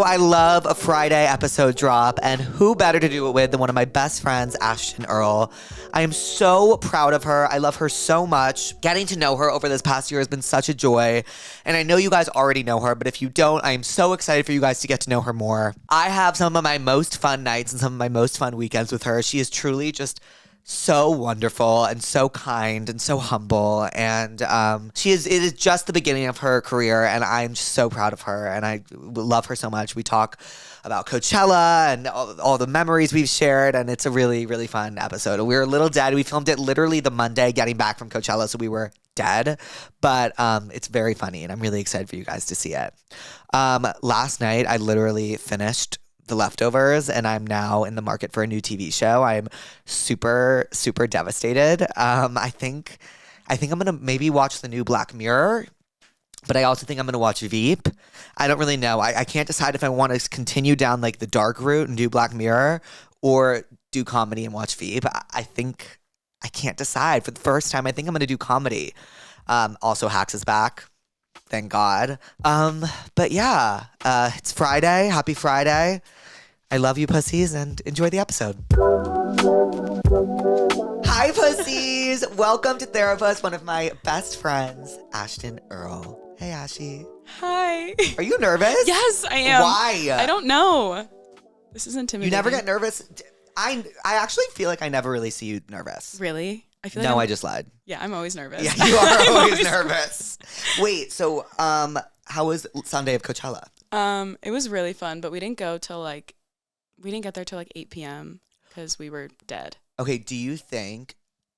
I love a Friday episode drop, and who better to do it with than one of my best friends, Ashtin Earle. I am so proud of her. I love her so much. Getting to know her over this past year has been such a joy, and I know you guys already know her, but if you don't, I am so excited for you guys to get to know her more. I have some of my most fun nights and some of my most fun weekends with her. She is truly just so wonderful and so kind and so humble, and it is just the beginning of her career, and I'm just so proud of her, and I love her so much. We talk about Coachella and all the memories we've shared, and it's a really, really fun episode. We were a little dead. We filmed it literally the Monday getting back from Coachella, so we were dead, but it's very funny, and I'm really excited for you guys to see it. Last night I literally finished The Leftovers, and I'm now in the market for a new TV show. I'm super, super devastated. I think I'm gonna maybe watch the new Black Mirror, but I also think I'm gonna watch Veep. I don't really know. I can't decide if I want to continue down like the dark route and do Black Mirror or do comedy and watch Veep. I think I can't decide. For the first time, I think I'm gonna do comedy. Also, Hacks is back. Thank God. But yeah, it's Friday. Happy Friday. I love you, pussies, and enjoy the episode. Hi, pussies. Welcome to Therapuss, one of my best friends, Ashtin Earle. Hey, Ashi. Hi. Are you nervous? Yes, I am. Why? I don't know. This is intimidating. You never get nervous? I actually feel like I never really see you nervous. Really? I feel like I just lied. Yeah, I'm always nervous. Yeah, you are always nervous. Wait, so how was Sunday of Coachella? It was really fun, but we didn't get there till 8 p.m. because we were dead. Okay, do you think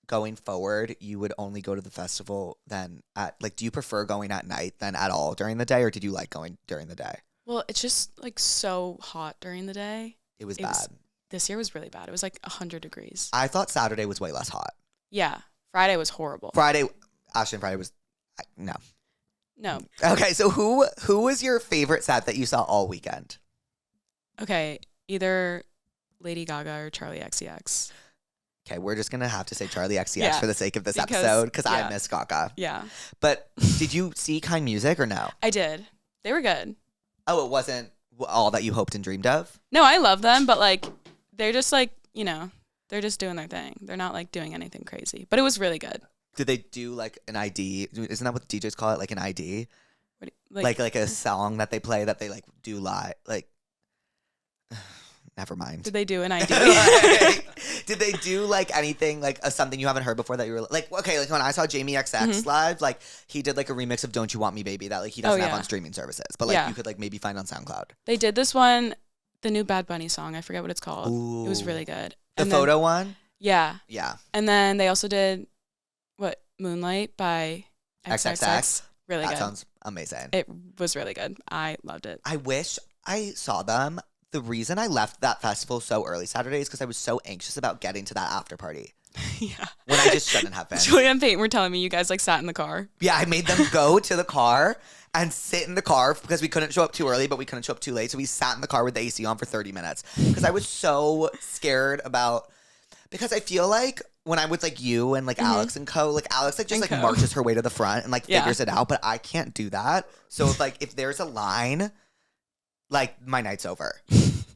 going forward you would only go to the festival then do you prefer going at night than at all during the day, or did you like going during the day? Well, it's just so hot during the day. It was bad. This year was really bad. It was 100 degrees. I thought Saturday was way less hot. Yeah. Friday was horrible. Ashton, Friday was, no. No. Okay, so who was your favorite set that you saw all weekend? Okay, either Lady Gaga or Charlie XCX. Okay, we're just going to have to say Charlie XCX for the sake of this episode, because I miss Gaga. Yeah. But did you see Kind Music or no? I did. They were good. Oh, it wasn't all that you hoped and dreamed of? No, I love them, but they're just they're just doing their thing. They're not doing anything crazy, but it was really good. Did they do an ID? Isn't that what the DJs call it? An ID? What like a song that they play that they do live? Never mind. Did they do an ID? Did they do anything something you haven't heard before that you were when I saw Jamie XX live, he did a remix of Don't You Want Me Baby that he doesn't have on streaming services, but you could maybe find on SoundCloud. They did this one, the new Bad Bunny song. I forget what it's called. Ooh. It was really good. The photo one? Yeah. Yeah. And then they also did Moonlight by XXX. Really good. That sounds amazing. It was really good. I loved it. I wish I saw them. The reason I left that festival so early Saturday is because I was so anxious about getting to that after party. Yeah. When I just shouldn't have been. Julia and Peyton were telling me you guys sat in the car. Yeah, I made them go to the car and sit in the car because we couldn't show up too early, but we couldn't show up too late. So we sat in the car with the AC on for 30 minutes because I was so scared because I feel like when I'm with you and Alex and co, Alex just marches her way to the front and figures it out, but I can't do that. So if there's a line, my night's over.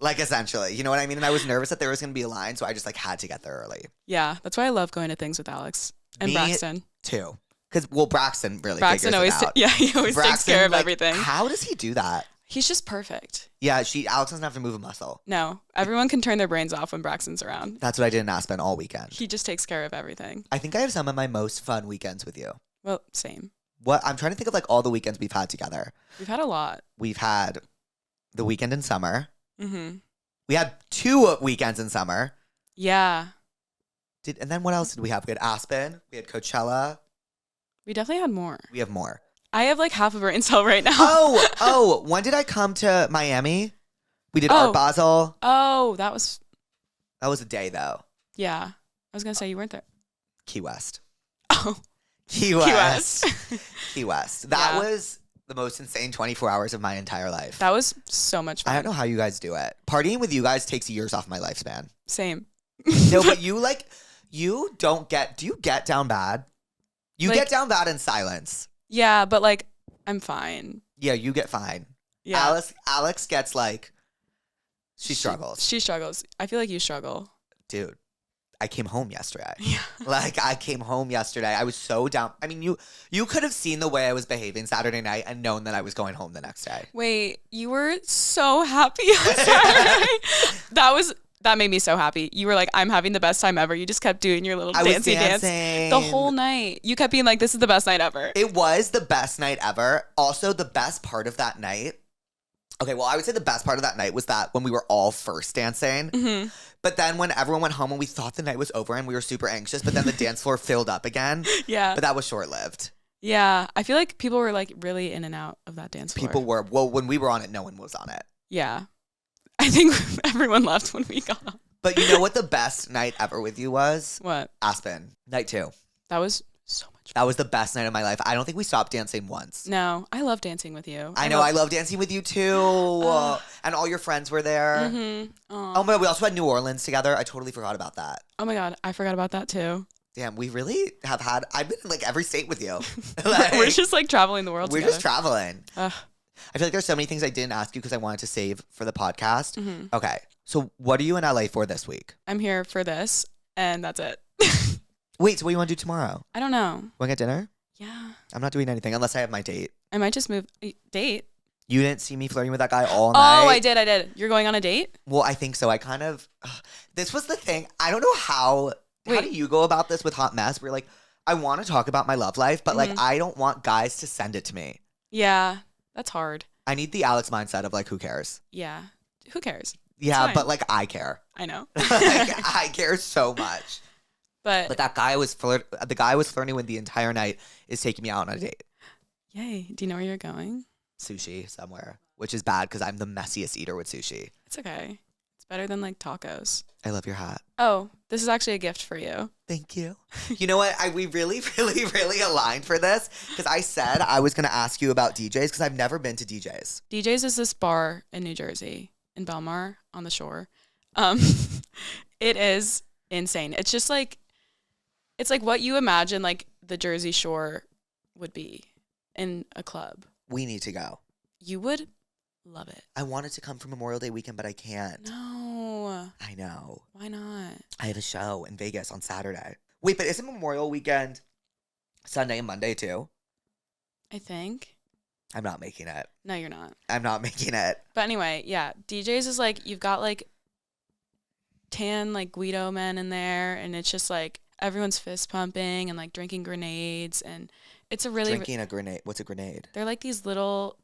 Essentially, you know what I mean? And I was nervous that there was going to be a line, so I just had to get there early. Yeah, that's why I love going to things with Alex and Braxton too. Because Braxton really Braxton figures always it out. He always takes care of everything. How does he do that? He's just perfect. Yeah, Alex doesn't have to move a muscle. No, everyone can turn their brains off when Braxton's around. That's what I did in Aspen all weekend. He just takes care of everything. I think I have some of my most fun weekends with you. Well, same. I'm trying to think of all the weekends we've had together. We've had a lot. We've had the weekend in summer. Mm-hmm. We had 2 weekends in summer. Yeah. And then what else did we have? We had Aspen. We had Coachella. We definitely had more. We have more. I have half a brain cell right now. Oh, when did I come to Miami? We did Art Basel. Oh, that was a day though. Yeah. I was going to say you weren't there. Key West. Oh. Key West. Key West. That was the most insane 24 hours of my entire life. That was so much fun. I don't know how you guys do it. Partying with you guys takes years off my lifespan. Same. No, but you don't get, do you get down bad? You get down bad in silence. Yeah, but I'm fine. Yeah, you get fine. Yeah. Alex gets like, she struggles. She struggles. I feel like you struggle. Dude, I came home yesterday. Yeah. Like, I came home yesterday. I was so down. I mean, you could have seen the way I was behaving Saturday night and known that I was going home the next day. Wait, you were so happy on Saturday. That made me so happy. You were like, I'm having the best time ever. You just kept doing your little dancey dance the whole night. You kept being like, this is the best night ever. It was the best night ever. Also, the best part of that night. Okay, well, I would say the best part of that night was that when we were all first dancing. Mm-hmm. But then when everyone went home and we thought the night was over and we were super anxious, but then the dance floor filled up again. Yeah. But that was short-lived. Yeah. I feel like people were like really in and out of that dance floor. People were. Well, when we were on it, no one was on it. Yeah. I think everyone left when we got on. But you know what the best night ever with you was? What? Aspen. Night 2. That was so much fun. That was the best night of my life. I don't think we stopped dancing once. No, I love dancing with you. I know. I love dancing with you too. And all your friends were there. Mm-hmm. Oh my God. We also had New Orleans together. I totally forgot about that. Oh my God. I forgot about that too. Damn, we really have had. I've been in like every state with you. We're just like traveling the world We're together. just traveling. Ugh. I feel like there's so many things I didn't ask you because I wanted to save for the podcast. Mm-hmm. Okay. So what are you in LA for this week? I'm here for this, and that's it. Wait, so what do you want to do tomorrow? I don't know. Want to get dinner? Yeah. I'm not doing anything unless I have my date. I might just move. Date? You didn't see me flirting with that guy all night? Oh, I did. You're going on a date? Well, I think so. I kind of... this was the thing. I don't know how... How do you go about this with Hot Mess? Where like, I want to talk about my love life, but like, I don't want guys to send it to me. Yeah. That's hard. I need the Alex mindset of like, who cares? Yeah. Who cares? Yeah, but like, I care. I know. Like, I care so much. But that guy the guy I was flirting with the entire night is taking me out on a date. Yay. Do you know where you're going? Sushi somewhere, which is bad because I'm the messiest eater with sushi. It's okay. It's better than like tacos. I love your hat. Oh, this is actually a gift for you. Thank you. You know what? We really, really, really aligned for this because I said I was going to ask you about DJs because I've never been to DJs. DJs is this bar in New Jersey, in Belmar on the shore. It is insane. It's just like, it's like what you imagine like the Jersey Shore would be in a club. We need to go. You would love it. I wanted to come for Memorial Day weekend, but I can't. No. I know. Why not? I have a show in Vegas on Saturday. Wait, but isn't Memorial Weekend Sunday and Monday too? I think. I'm not making it. No, you're not. I'm not making it. But anyway, yeah. DJs is like, you've got like tan like Guido men in there, and it's just like everyone's fist pumping and like drinking grenades, and it's a really... Drinking a grenade. What's a grenade? They're like these little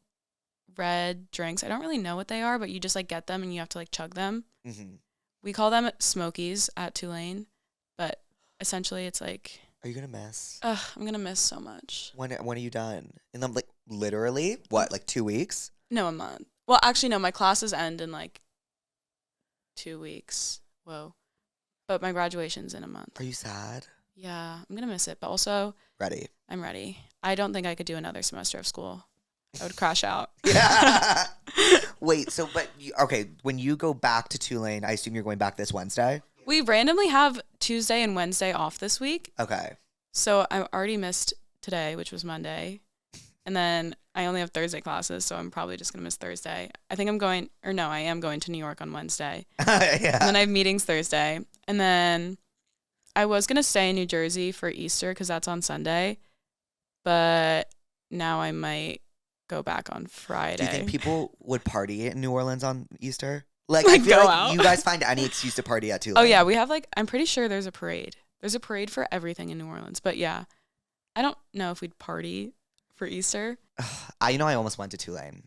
red drinks. I don't really know what they are, but you just like get them and you have to like chug them. Mm-hmm. We call them Smokies at Tulane, but essentially it's like... Are you going to miss? I'm going to miss so much. When are you done? And I'm like, literally, what, like 2 weeks? No, a month. Well, actually, no, my classes end in like 2 weeks. Whoa. But my graduation's in a month. Are you sad? Yeah, I'm going to miss it. But also... Ready. I'm ready. I don't think I could do another semester of school. I would crash out. Yeah. Wait, so, okay, when you go back to Tulane, I assume you're going back this Wednesday? We randomly have Tuesday and Wednesday off this week. Okay. So I already missed today, which was Monday. And then I only have Thursday classes, so I'm probably just going to miss Thursday. I think I am going to New York on Wednesday. Yeah. And then I have meetings Thursday. And then I was going to stay in New Jersey for Easter because that's on Sunday. But now I might go back on Friday. Do you think people would party in New Orleans on Easter? Like Like, I feel go like out? you guys find any excuse to party at Tulane. Oh, yeah. We have I'm pretty sure there's a parade. There's a parade for everything in New Orleans. But yeah, I don't know if we'd party for Easter. I almost went to Tulane.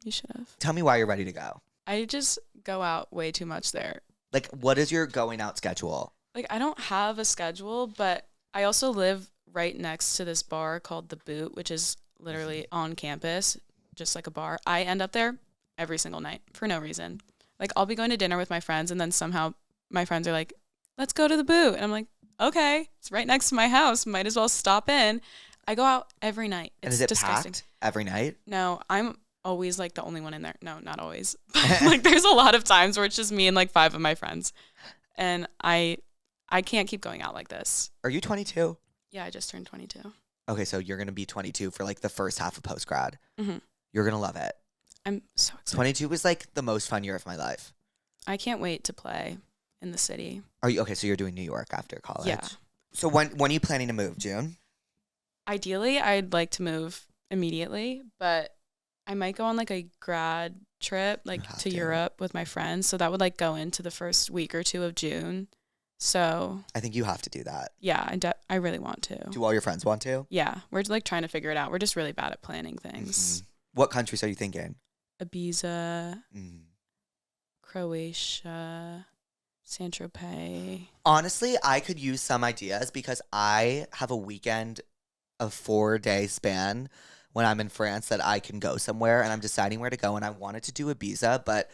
You should have. Tell me why you're ready to go. I just go out way too much there. Like, what is your going out schedule? Like, I don't have a schedule, but I also live right next to this bar called The Boot, which is literally on campus, just like a bar. I end up there every single night for no reason. Like, I'll be going to dinner with my friends, and then somehow my friends are like, let's go to The Boot. And I'm like, okay, it's right next to my house. Might as well stop in. I go out every night. It's And is it disgusting. packed every night? No, I'm always like the only one in there. No, not always. Like, there's a lot of times where it's just me and like 5 of my friends. And I can't keep going out like this. Are you 22? Yeah, I just turned 22. Okay, so you're going to be 22 for like the first half of post-grad. Mm-hmm. You're going to love it. I'm so excited. 22 was like the most fun year of my life. I can't wait to play in the city. Are you okay? So you're doing New York after college? Yeah. So when are you planning to move? June? Ideally, I'd like to move immediately, but I might go on like a grad trip like to Europe with my friends. So that would like go into the first week or two of June. So I think you have to do that. Yeah, I really want to. Do all your friends want to? Yeah, we're like trying to figure it out. We're just really bad at planning things. What countries are you thinking? Ibiza, Croatia, Saint-Tropez. Honestly, I could use some ideas because I have a weekend of 4-day span when I'm in France that I can go somewhere, and I'm deciding where to go, and I wanted to do Ibiza, but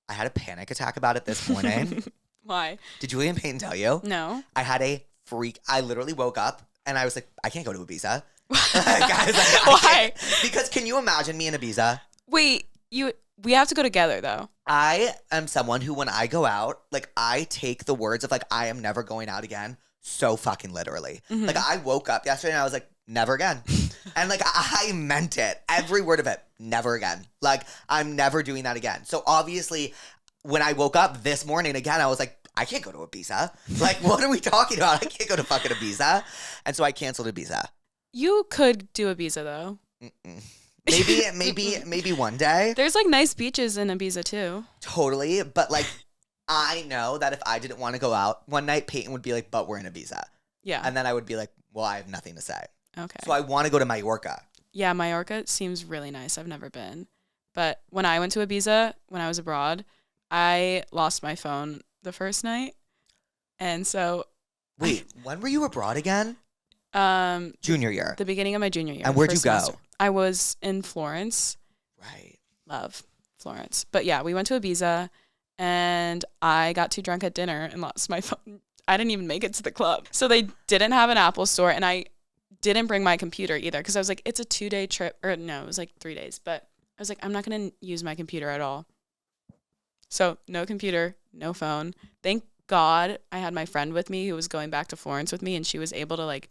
I had a panic attack about it this morning. Why? Did Julian Payton tell you? No. I had a freak. I literally woke up and I was like, I can't go to Ibiza. Guys, why? Because can you imagine me in Ibiza? Wait, we have to go together though. I am someone who, when I go out, like, I take the words of like, I am never going out again so fucking literally. Like, I woke up yesterday and I was like, never again. And like, I meant it. Every word of it. Never again. Like, I'm never doing that again. So obviously, when I woke up this morning again, I was like, I can't go to Ibiza. Like, what are we talking about? I can't go to fucking Ibiza. And so I canceled Ibiza. You could do Ibiza though. Maybe one day. There's like nice beaches in Ibiza too. Totally. But like, I know that if I didn't want to go out one night, Peyton would be like, but we're in Ibiza. Yeah. And then I would be like, well, I have nothing to say. Okay. So I want to go to Mallorca. Yeah, Mallorca seems really nice. I've never been. But when I went to Ibiza, when I was abroad, I lost my phone the first night. And so Wait, when were you abroad again? Junior year. The beginning of my junior year. And where'd you go? Semester. I was in Florence. Right. Love Florence. But yeah, we went to Ibiza and I got too drunk at dinner and lost my phone. I didn't even make it to the club. So they didn't have an Apple store and I didn't bring my computer either because I was like, it's a 2-day trip. Or no, it was like 3 days. But I was like, I'm not going to use my computer at all. So no computer, no phone. Thank God I had my friend with me who was going back to Florence with me and she was able to like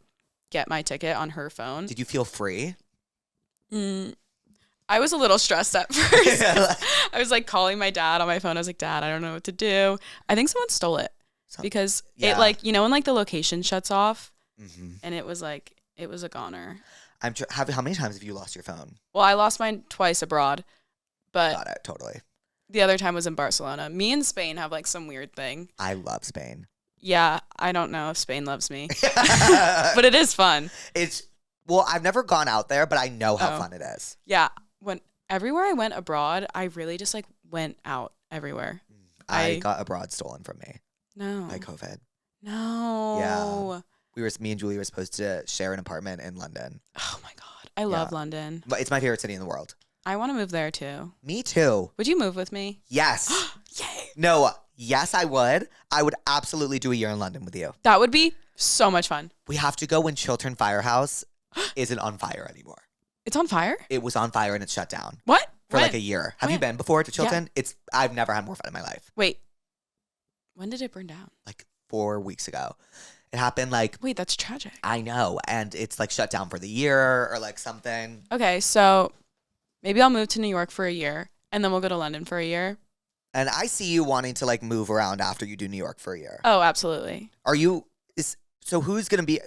get my ticket on her phone. Did you feel free? I was a little stressed at first. I was like calling my dad on my phone. I was like, Dad, I don't know what to do. I think someone stole it because it like, you know, when like the location shuts off and it was like, it was a goner. How many times have you lost your phone? Well, I lost mine twice abroad, but Got it, totally. The other time was in Barcelona. Me and Spain have like some weird thing. I love Spain. Yeah, I don't know if Spain loves me, but it is fun. Well, I've never gone out there, but I know how fun it is. Yeah, everywhere I went abroad, I really just like went out everywhere. I got abroad stolen from me. No. By COVID. No. Yeah. Me and Julie were supposed to share an apartment in London. Oh my God. I love London. But it's my favorite city in the world. I want to move there too. Me too. Would you move with me? Yes. Yay. No, yes, I would. I would absolutely do a year in London with you. That would be so much fun. We have to go when Chiltern Firehouse isn't on fire anymore. It's on fire? It was on fire and it's shut down. What? For like a year. Have you been before to Chiltern? Yeah. I've never had more fun in my life. Wait. When did it burn down? Like 4 weeks ago. It happened like... Wait, that's tragic. I know. And it's like shut down for the year or like something. Okay, so maybe I'll move to New York for a year and then we'll go to London for a year. And I see you wanting to like move around after you do New York for a year. Oh, absolutely. So who's going to be...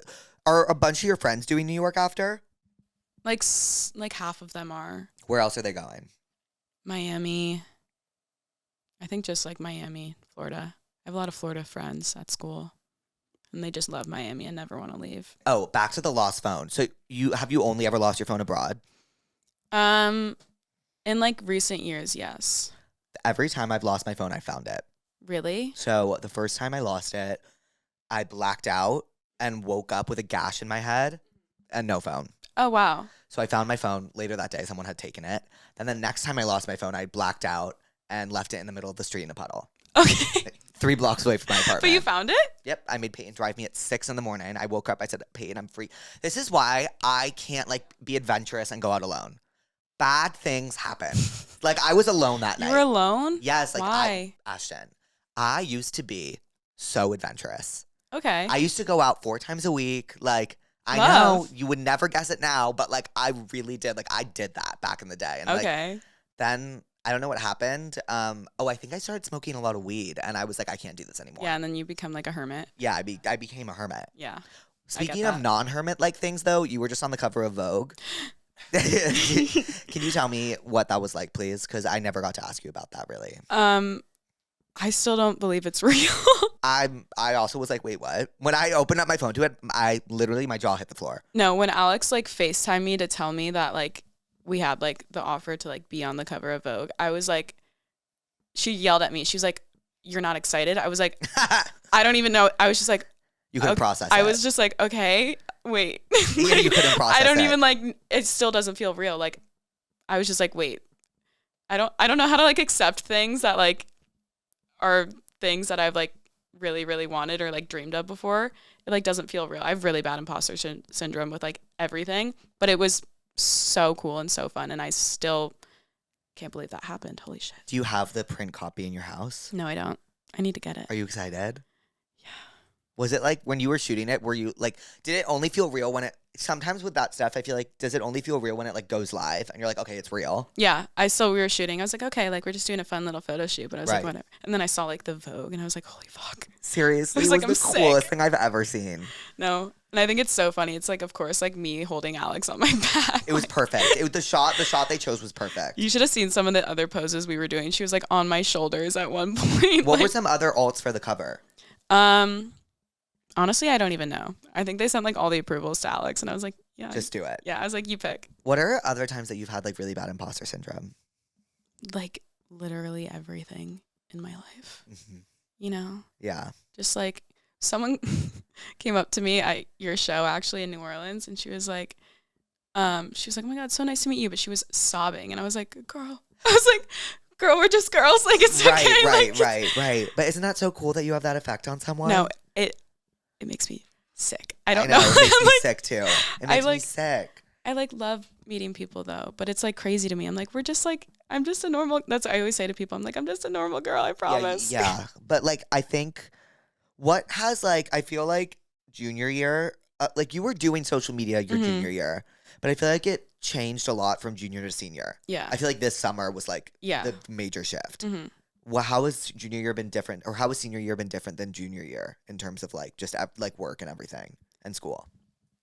Are a bunch of your friends doing New York after? Like half of them are. Where else are they going? Miami. I think just like Miami, Florida. I have a lot of Florida friends at school. And they just love Miami and never want to leave. Oh, back to the lost phone. So have you only ever lost your phone abroad? In like recent years, yes. Every time I've lost my phone, I found it. Really? So the first time I lost it, I blacked out and woke up with a gash in my head and no phone. Oh, wow. So I found my phone later that day. Someone had taken it. Then the next time I lost my phone, I blacked out and left it in the middle of the street in a puddle. Okay. 3 blocks away from my apartment. But you found it? Yep. I made Peyton drive me at 6 a.m. I woke up. I said, Peyton, I'm free. This is why I can't like be adventurous and go out alone. Bad things happen. Like I was alone that night. You were alone? Yes. Like why? Ashtin, I used to be so adventurous. Okay. I used to go out 4 times a week. Like I Love. know you would never guess it now, but like I really did. Like I did that back in the day. And Okay. like then I don't know what happened. I think I started smoking a lot of weed and I was like, I can't do this anymore. Yeah, and then you become like a hermit. Yeah, I became a hermit. Yeah. Speaking of non-hermit like things though, you were just on the cover of Vogue. Can you tell me what that was like, please? Because I never got to ask you about that really. I still don't believe it's real. I also was like, wait, what? When I opened up my phone to it, I literally my jaw hit the floor. No, when Alex like FaceTimed me to tell me that like we had like the offer to like be on the cover of Vogue, I was like, she yelled at me. She was like, "You're not excited?" I was like, I don't even know. I was just like, you couldn't okay. process it. I was just like, okay, wait. Yeah, you couldn't process I don't it. even like. It still doesn't feel real. Like, I was just like, wait. I don't know how to like accept things that like are things that I've like really, really wanted or like dreamed of before. It like doesn't feel real. I have really bad imposter syndrome with like everything, but it was so cool and so fun. And I still can't believe that happened. Holy shit. Do you have the print copy in your house? No, I don't. I need to get it. Are you excited? Yeah. Was it like when you were shooting it, were you like, did it only feel real when it, sometimes with that stuff, I feel like, does it only feel real when it like goes live and you're like, okay, it's real? Yeah. We were shooting. I was like, okay, like we're just doing a fun little photo shoot. But I was like, whatever. And then I saw like the Vogue and I was like, holy fuck. Seriously? I was like, it was the coolest thing I've ever seen. No. And I think it's so funny. It's like, of course, like me holding Alex on my back. It was perfect. The shot they chose was perfect. You should have seen some of the other poses we were doing. She was like on my shoulders at one point. What were some other alts for the cover? Honestly, I don't even know. I think they sent like all the approvals to Alex and I was like, yeah. Just do it. Yeah, I was like, you pick. What are other times that you've had like really bad imposter syndrome? Like literally everything in my life. Mm-hmm. You know? Yeah. Just like someone came up to me at your show actually in New Orleans and she was like, oh my God, so nice to meet you. But she was sobbing and I was like, girl, we're just girls. Like, it's okay. Right. But isn't that so cool that you have that effect on someone? No, it makes me sick. I don't know. It makes me sick too. It makes me sick. I like love meeting people though, but it's like crazy to me. I'm like, I'm just a normal, that's what I always say to people. I'm like, I'm just a normal girl, I promise. Yeah. But like, I think I feel like junior year, like you were doing social media your junior year, but I feel like it changed a lot from junior to senior. Yeah. I feel like this summer was like the major shift. Mm-hmm. Well, how has junior year been different, or how has senior year been different than junior year in terms of like just like work and everything and school?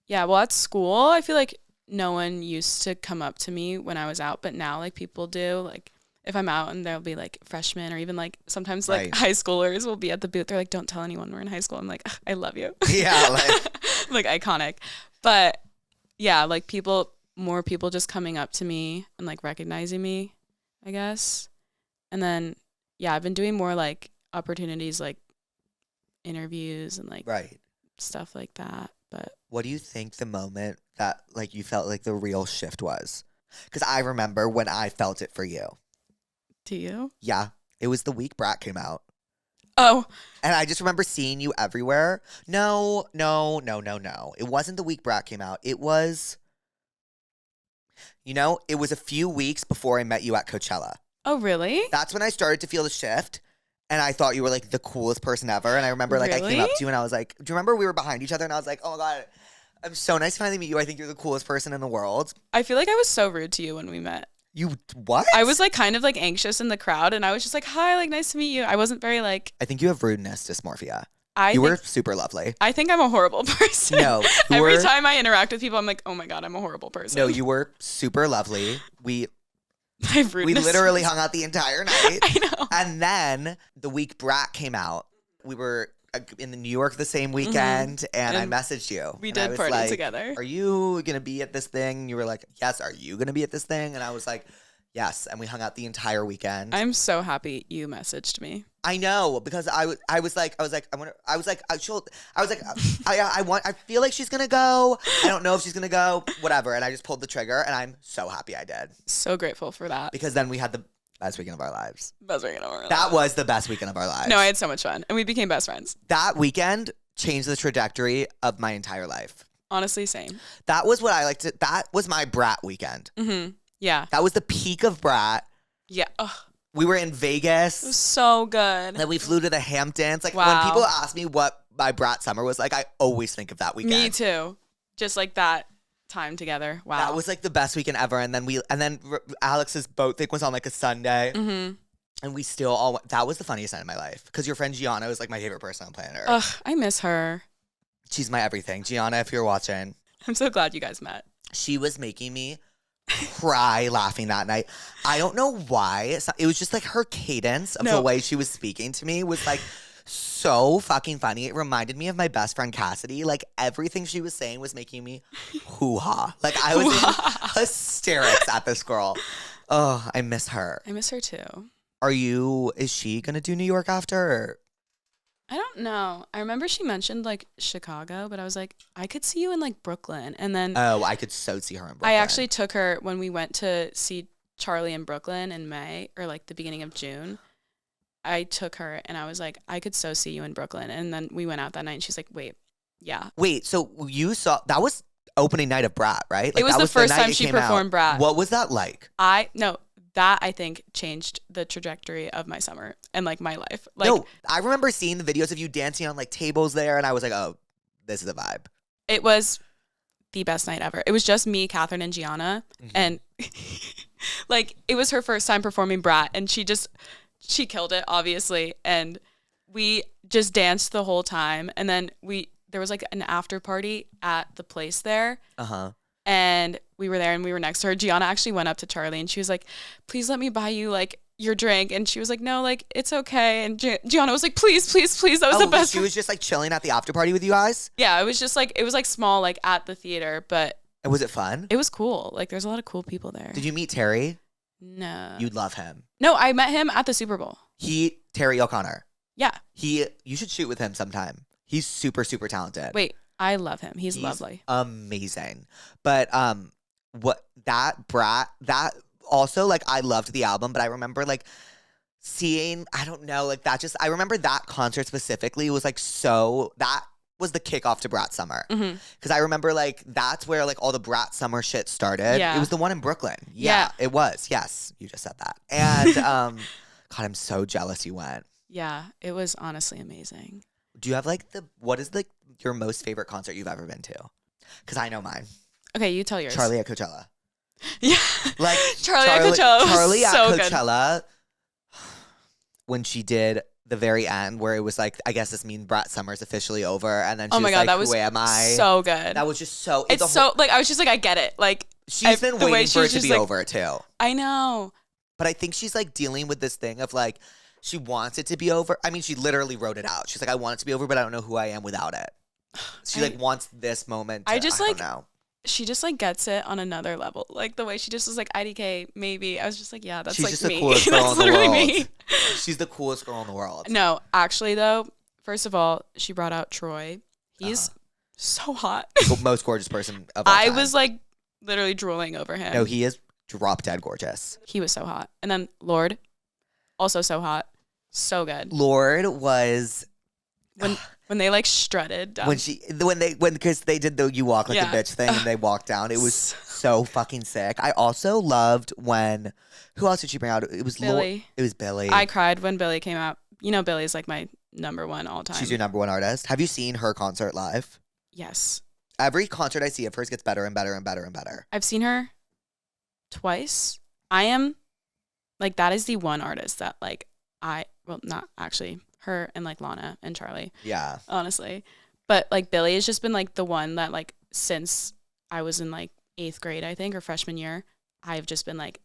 Yeah, well, at school, I feel like no one used to come up to me when I was out, but now like people do. Like if I'm out and there'll be like freshmen or even like sometimes like high schoolers will be at the booth. They're like, don't tell anyone we're in high school. I'm like, I love you. Yeah, like iconic. But yeah, like more people just coming up to me and like recognizing me, I guess. And then yeah, I've been doing more like opportunities like interviews and like stuff like that. But what do you think the moment that like you felt like the real shift was? Because I remember when I felt it for you. Do you? Yeah, it was the week Brat came out. Oh. And I just remember seeing you everywhere. No. It wasn't the week Brat came out. It was, it was a few weeks before I met you at Coachella. Oh, really? That's when I started to feel the shift. And I thought you were like the coolest person ever. And I remember like I came up to you and I was like, do you remember we were behind each other? And I was like, oh my God, I'm so nice to finally meet you. I think you're the coolest person in the world. I feel like I was so rude to you when we met. You what? I was like kind of like anxious in the crowd and I was just like, hi, like nice to meet you. I wasn't very like. I think you have rudeness dysmorphia. You were super lovely. I think I'm a horrible person. No. Every time I interact with people, I'm like, oh my God, I'm a horrible person. No, you were super lovely. We rudeness. literally hung out the entire night. I know. And then the week Brat came out, we were in New York the same weekend, and I messaged you. We did party together. Are you going to be at this thing? And you were like, yes. Are you going to be at this thing? And I was like, yes. And we hung out the entire weekend. I'm so happy you messaged me. I know, because I feel like she's going to go. I don't know if she's going to go, whatever. And I just pulled the trigger, and I'm so happy I did. So grateful for that. Because then we had the best weekend of our lives. That was the best weekend of our lives. No, I had so much fun. And we became best friends. That weekend changed the trajectory of my entire life. Honestly, same. That was what I liked. That was my Brat weekend. Mm-hmm. Yeah. That was the peak of Brat. Yeah. Ugh. We were in Vegas. It was so good. Then we flew to the Hamptons. Like wow. when people ask me what my Brat summer was like, I always think of that weekend. Me too. just like that time together. Wow. That was like the best weekend ever. And then Alex's boat thing was on like a Sunday. Mm-hmm. And we still all went. That was the funniest night of my life. Because your friend Gianna was like my favorite person on planet Earth. Ugh, I miss her. She's my everything. Gianna, if you're watching. I'm so glad you guys met. She was making me cry laughing that night. I don't know why. It was just like her cadence of the way she was speaking to me was like so fucking funny. It reminded me of my best friend Cassidy. Like everything she was saying was making me hoo-ha. Like I was in hysterics at this girl. Oh, I miss her. I miss her too. Is she gonna do New York after? Or? I don't know. I remember she mentioned like Chicago, but I was like, I could see you in like Brooklyn. And then I could so see her in Brooklyn. I actually took her when we went to see Charlie in Brooklyn in May or like the beginning of June. I took her and I was like, I could so see you in Brooklyn. And then we went out that night and she's like, wait, yeah. Wait, so you saw that was opening night of Brat, right? Like, it was the first time she performed Brat. What was that like? That I think changed the trajectory of my summer and like my life. Like, no, I remember seeing the videos of you dancing on like tables there, and I was like, oh, this is a vibe. It was the best night ever. It was just me, Catherine, and Gianna, and like it was her first time performing Brat, and she killed it, obviously, and we just danced the whole time, and then there was like an after party at the place there. And we were there and we were next to her. Gianna actually went up to Charlie and she was like, please let me buy you like your drink. And she was like, no, like it's okay. And Gianna was like, please, please, please. That was the best. She was just like chilling at the after party with you guys? Yeah, it was just like, it was like small, like at the theater, but. And was it fun? It was cool. Like there's a lot of cool people there. Did you meet Terry? No. You'd love him. No, I met him at the Super Bowl. Terry O'Connor. Yeah. You should shoot with him sometime. He's super, super talented. Wait. I love him. He's lovely. Amazing. But Brat, that also like I loved the album, but I remember like seeing, I don't know, like that just I remember that concert specifically was like that was the kickoff to Brat Summer. Because I remember like that's where like all the Brat Summer shit started. Yeah. It was the one in Brooklyn. Yeah, it was. Yes, you just said that. And God, I'm so jealous you went. Yeah, it was honestly amazing. Do you have like what is your most favorite concert you've ever been to? Because I know mine. Okay, you tell yours. Charlie at Coachella. Yeah. Like Charlie at Coachella. Charlie at so Coachella, when she did the very end where it was like, I guess this means Brat Summer's officially over. And then she was like, that was who am I? So good. That was just so... It's so... Like, I was just like, I get it. Like... She's been waiting for it to be over, too. I know. But I think she's like dealing with this thing of like, she wants it to be over. I mean, she literally wrote it out. She's like, I want it to be over, but I don't know who I am without it. She like wants this moment to, I don't know. She just like gets it on another level. Like the way she just was like IDK, maybe. I was just like, yeah, that's She's like just me. the coolest girl that's in the literally world. me. She's the coolest girl in the world. No, actually though, first of all, she brought out Troy. He's so hot. Most gorgeous person of all time. I was like literally drooling over him. No, he is drop dead gorgeous. He was so hot. And then Lorde, also so hot. So good. Lorde was when they like strutted down. Because they did the you walk like a bitch thing and they walked down. It was so fucking sick. I also loved when who else did she bring out? It was Billy. It was Billy. I cried when Billy came out. You know Billy's like my number one all time. She's your number one artist. Have you seen her concert live? Yes. Every concert I see of hers gets better and better and better and better. I've seen her twice. I am like that is the one artist that like not actually her and like Lana and Charlie. Yeah. Honestly. But like Billy has just been like the one that like since I was in like 8th grade, I think, or freshman year, I've just been like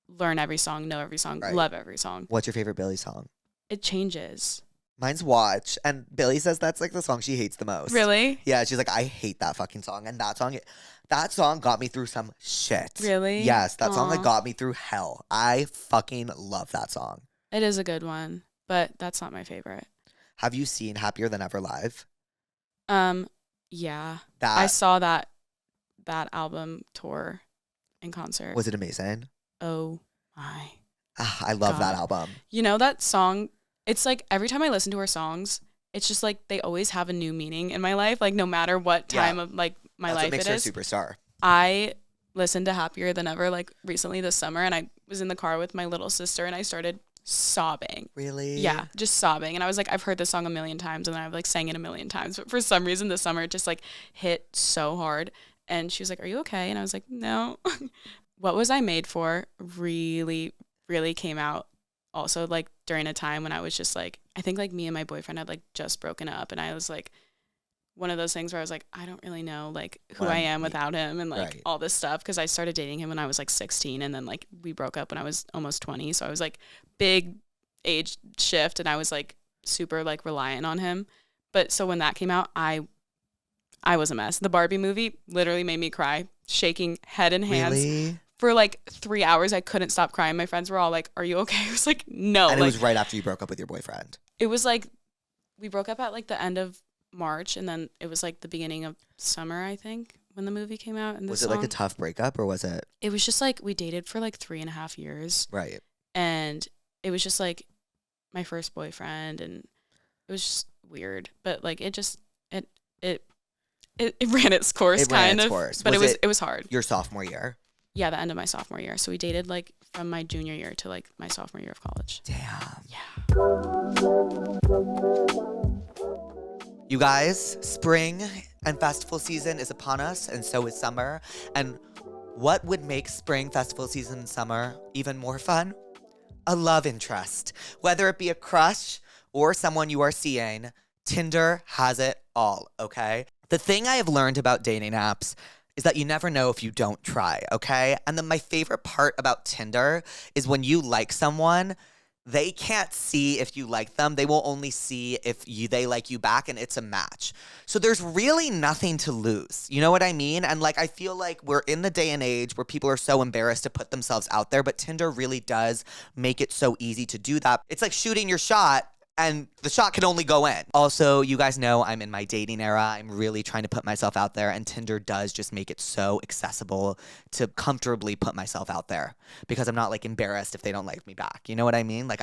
learn every song, know every song, love every song. What's your favorite Billy song? It changes. Mine's Watch. And Billy says that's like the song she hates the most. Really? Yeah, she's like, I hate that fucking song. And that song got me through some shit. Really? Yes, that song like got me through hell. I fucking love that song. It is a good one, but that's not my favorite. Have you seen Happier Than Ever live? Yeah. I saw that album tour in concert. Was it amazing? Oh my. I love that album. You know that song? It's like every time I listen to her songs, it's just like they always have a new meaning in my life. Like no matter what time of like my life it is. That's what makes her a superstar. I listened to Happier Than Ever like recently this summer, and I was in the car with my little sister and I started sobbing. Really? Yeah, just sobbing. And I was like, I've heard this song a million times, and I've like sang it a million times. But for some reason this summer it just like hit so hard. And she was like, "Are you okay?" And I was like, "No." What Was I Made For really, really came out also like during a time when I was just like, I think like me and my boyfriend had like just broken up, and I was like one of those things where I was like, I don't really know like who I am without him and like all this stuff, because I started dating him when I was like 16, and then like we broke up when I was almost 20, so I was like big age shift, and I was like super like reliant on him. But so when that came out, I was a mess. The Barbie movie literally made me cry, shaking head and hands. Really? For like 3 hours, I couldn't stop crying. My friends were all like, "Are you okay?" I was like, "No." And like, it was right after you broke up with your boyfriend. it was like we broke up at like the end of March, and then it was like the beginning of summer, I think, when the movie came out. And Was it like a tough breakup, or was it? It was just like we dated for like 3.5 years. Right. And it was just like my first boyfriend, and it was just weird. But like it ran its course, It ran kind its of. course. But Was it was hard. Your sophomore year? Yeah, the end of my sophomore year. So we dated like from my junior year to like my sophomore year of college. Damn. Yeah. You guys, spring and festival season is upon us, and so is summer. And what would make spring festival season and summer even more fun? A love interest. Whether it be a crush or someone you are seeing, Tinder has it all, okay? The thing I have learned about dating apps is that you never know if you don't try, okay? And then my favorite part about Tinder is when you like someone, they can't see if you like them. They will only see if they like you back, and it's a match. So there's really nothing to lose. You know what I mean? And like I feel like we're in the day and age where people are so embarrassed to put themselves out there, but Tinder really does make it so easy to do that. It's like shooting your shot, and the shot can only go in. Also, you guys know I'm in my dating era. I'm really trying to put myself out there, and Tinder does just make it so accessible to comfortably put myself out there, because I'm not like embarrassed if they don't like me back. You know what I mean? Like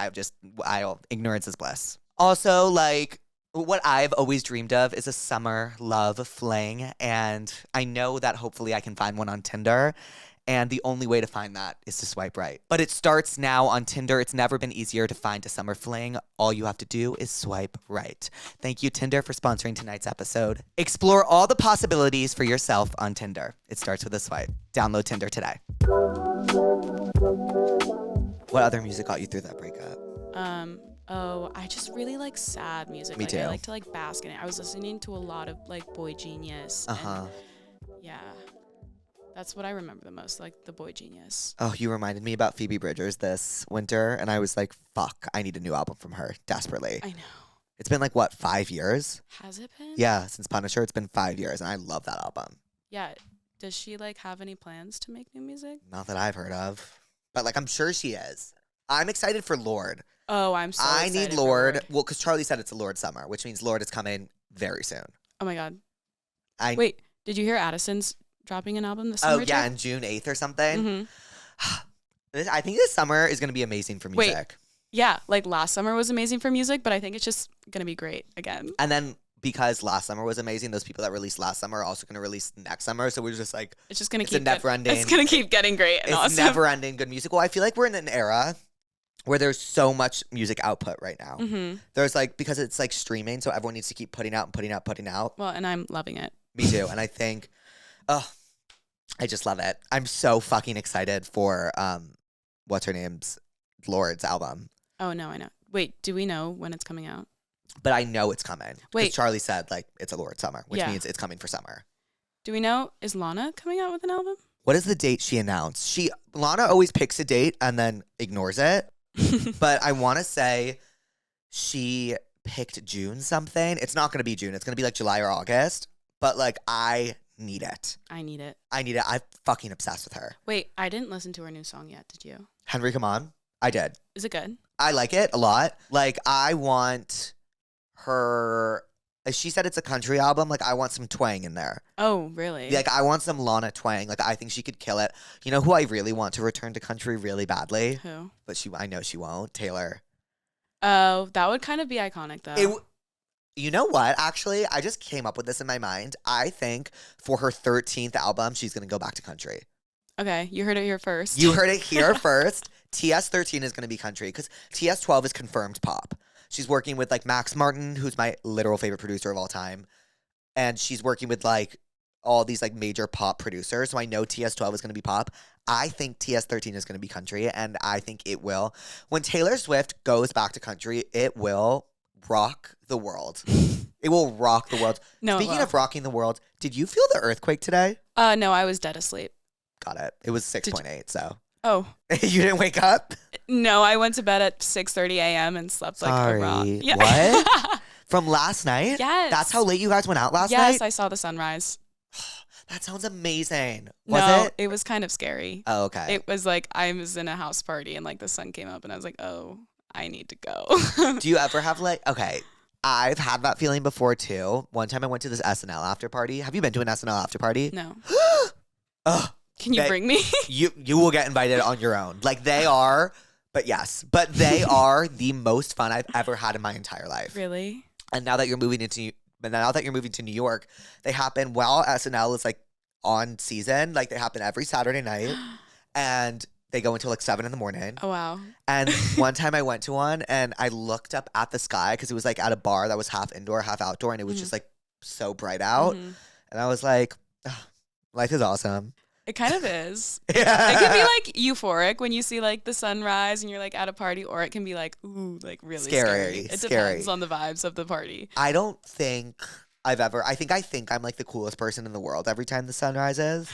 ignorance is bliss. Also, like what I've always dreamed of is a summer love fling, and I know that hopefully I can find one on Tinder. And the only way to find that is to swipe right. But it starts now on Tinder. It's never been easier to find a summer fling. All you have to do is swipe right. Thank you, Tinder, for sponsoring tonight's episode. Explore all the possibilities for yourself on Tinder. It starts with a swipe. Download Tinder today. What other music got you through that breakup? I just really like sad music. Me like too. I like to like bask in it. I was listening to a lot of like Boy Genius. Uh-huh. Yeah. That's what I remember the most, like the Boy Genius. Oh, you reminded me about Phoebe Bridgers this winter, and I was like, fuck, I need a new album from her desperately. I know. It's been like, what, 5 years? Has it been? Yeah, since Punisher, it's been 5 years, and I love that album. Yeah. Does she like have any plans to make new music? Not that I've heard of, but like I'm sure she is. I'm excited for Lord. Oh, I'm so I excited need for Lord. Well, because Charlie said it's a Lord summer, which means Lord is coming very soon. Oh my God. Wait, did you hear Addison's dropping an album this summer? Oh yeah, too? on June 8th or something. Mm-hmm. I think this summer is going to be amazing for music. Wait. Yeah, like last summer was amazing for music, but I think it's just going to be great again. And then because last summer was amazing, those people that released last summer are also going to release next summer. So we're just like, It's just going to it's a never-ending. It's going to keep getting great and It's awesome. never-ending good music. Well, I feel like we're in an era where there's so much music output right now. Mm-hmm. There's like, because it's like streaming, so everyone needs to keep putting out and putting out, putting out. Well, and I'm loving it. Me too. And I think, I just love it. I'm so fucking excited for what's her name's Lord's album. Oh no, I know. Wait, do we know when it's coming out? But I know it's coming. Wait. Because Charlie said like it's a Lord summer, which Yeah. means it's coming for summer. Do we know, is Lana coming out with an album? What is the date she announced? Lana always picks a date and then ignores it. But I want to say she picked June something. It's not going to be June. It's going to be like July or August. But like I need it. I need it. I'm fucking obsessed with her. Wait, I didn't listen to her new song yet, did you? Henry, come on. I did. Is it good? I like it a lot. Like, I want her. She said it's a country album. Like, I want some twang in there. Oh, really? Like, I want some Lana twang. Like, I think she could kill it. You know who I really want to return to country really badly? Who? But I know she won't. Taylor. Oh, that would kind of be iconic, though. You know what? Actually, I just came up with this in my mind. I think for her 13th album, she's going to go back to country. Okay, you heard it here first. You heard it here first. TS13 is going to be country because TS12 is confirmed pop. She's working with like Max Martin, who's my literal favorite producer of all time. And she's working with like all these like major pop producers. So I know TS12 is going to be pop. I think TS13 is going to be country, and I think it will. When Taylor Swift goes back to country, it will rock the world. It will rock the world. No, Speaking of rocking the world, did you feel the earthquake today? No, I was dead asleep. Got it. It was 6.8, so. Oh. You didn't wake up? No, I went to bed at 6:30 a.m. and slept like a rock. Yeah. What? From last night? Yes. That's how late you guys went out last night? Yes, I saw the sunrise. That sounds amazing. No, it was kind of scary. Oh, okay. It was like I was in a house party and like the sun came up and I was like, oh, I need to go. Do you ever have like, okay, I've had that feeling before too. One time I went to this SNL after party. Have you been to an SNL after party? No. Ugh. Can you bring me? You will get invited on your own. Like they are, but they are the most fun I've ever had in my entire life. Really? And now that you're moving to New York, they happen while SNL is like on season. Like they happen every Saturday night, and they go until like 7 a.m. Oh wow! And one time I went to one, and I looked up at the sky because it was like at a bar that was half indoor, half outdoor, and it was just like so bright out, and I was like, life is awesome. It kind of is. Yeah. It can be like euphoric when you see like the sunrise and you're like at a party, or it can be like, ooh, like really scary. It depends on the vibes of the party. I don't think I think I'm like the coolest person in the world every time the sun rises.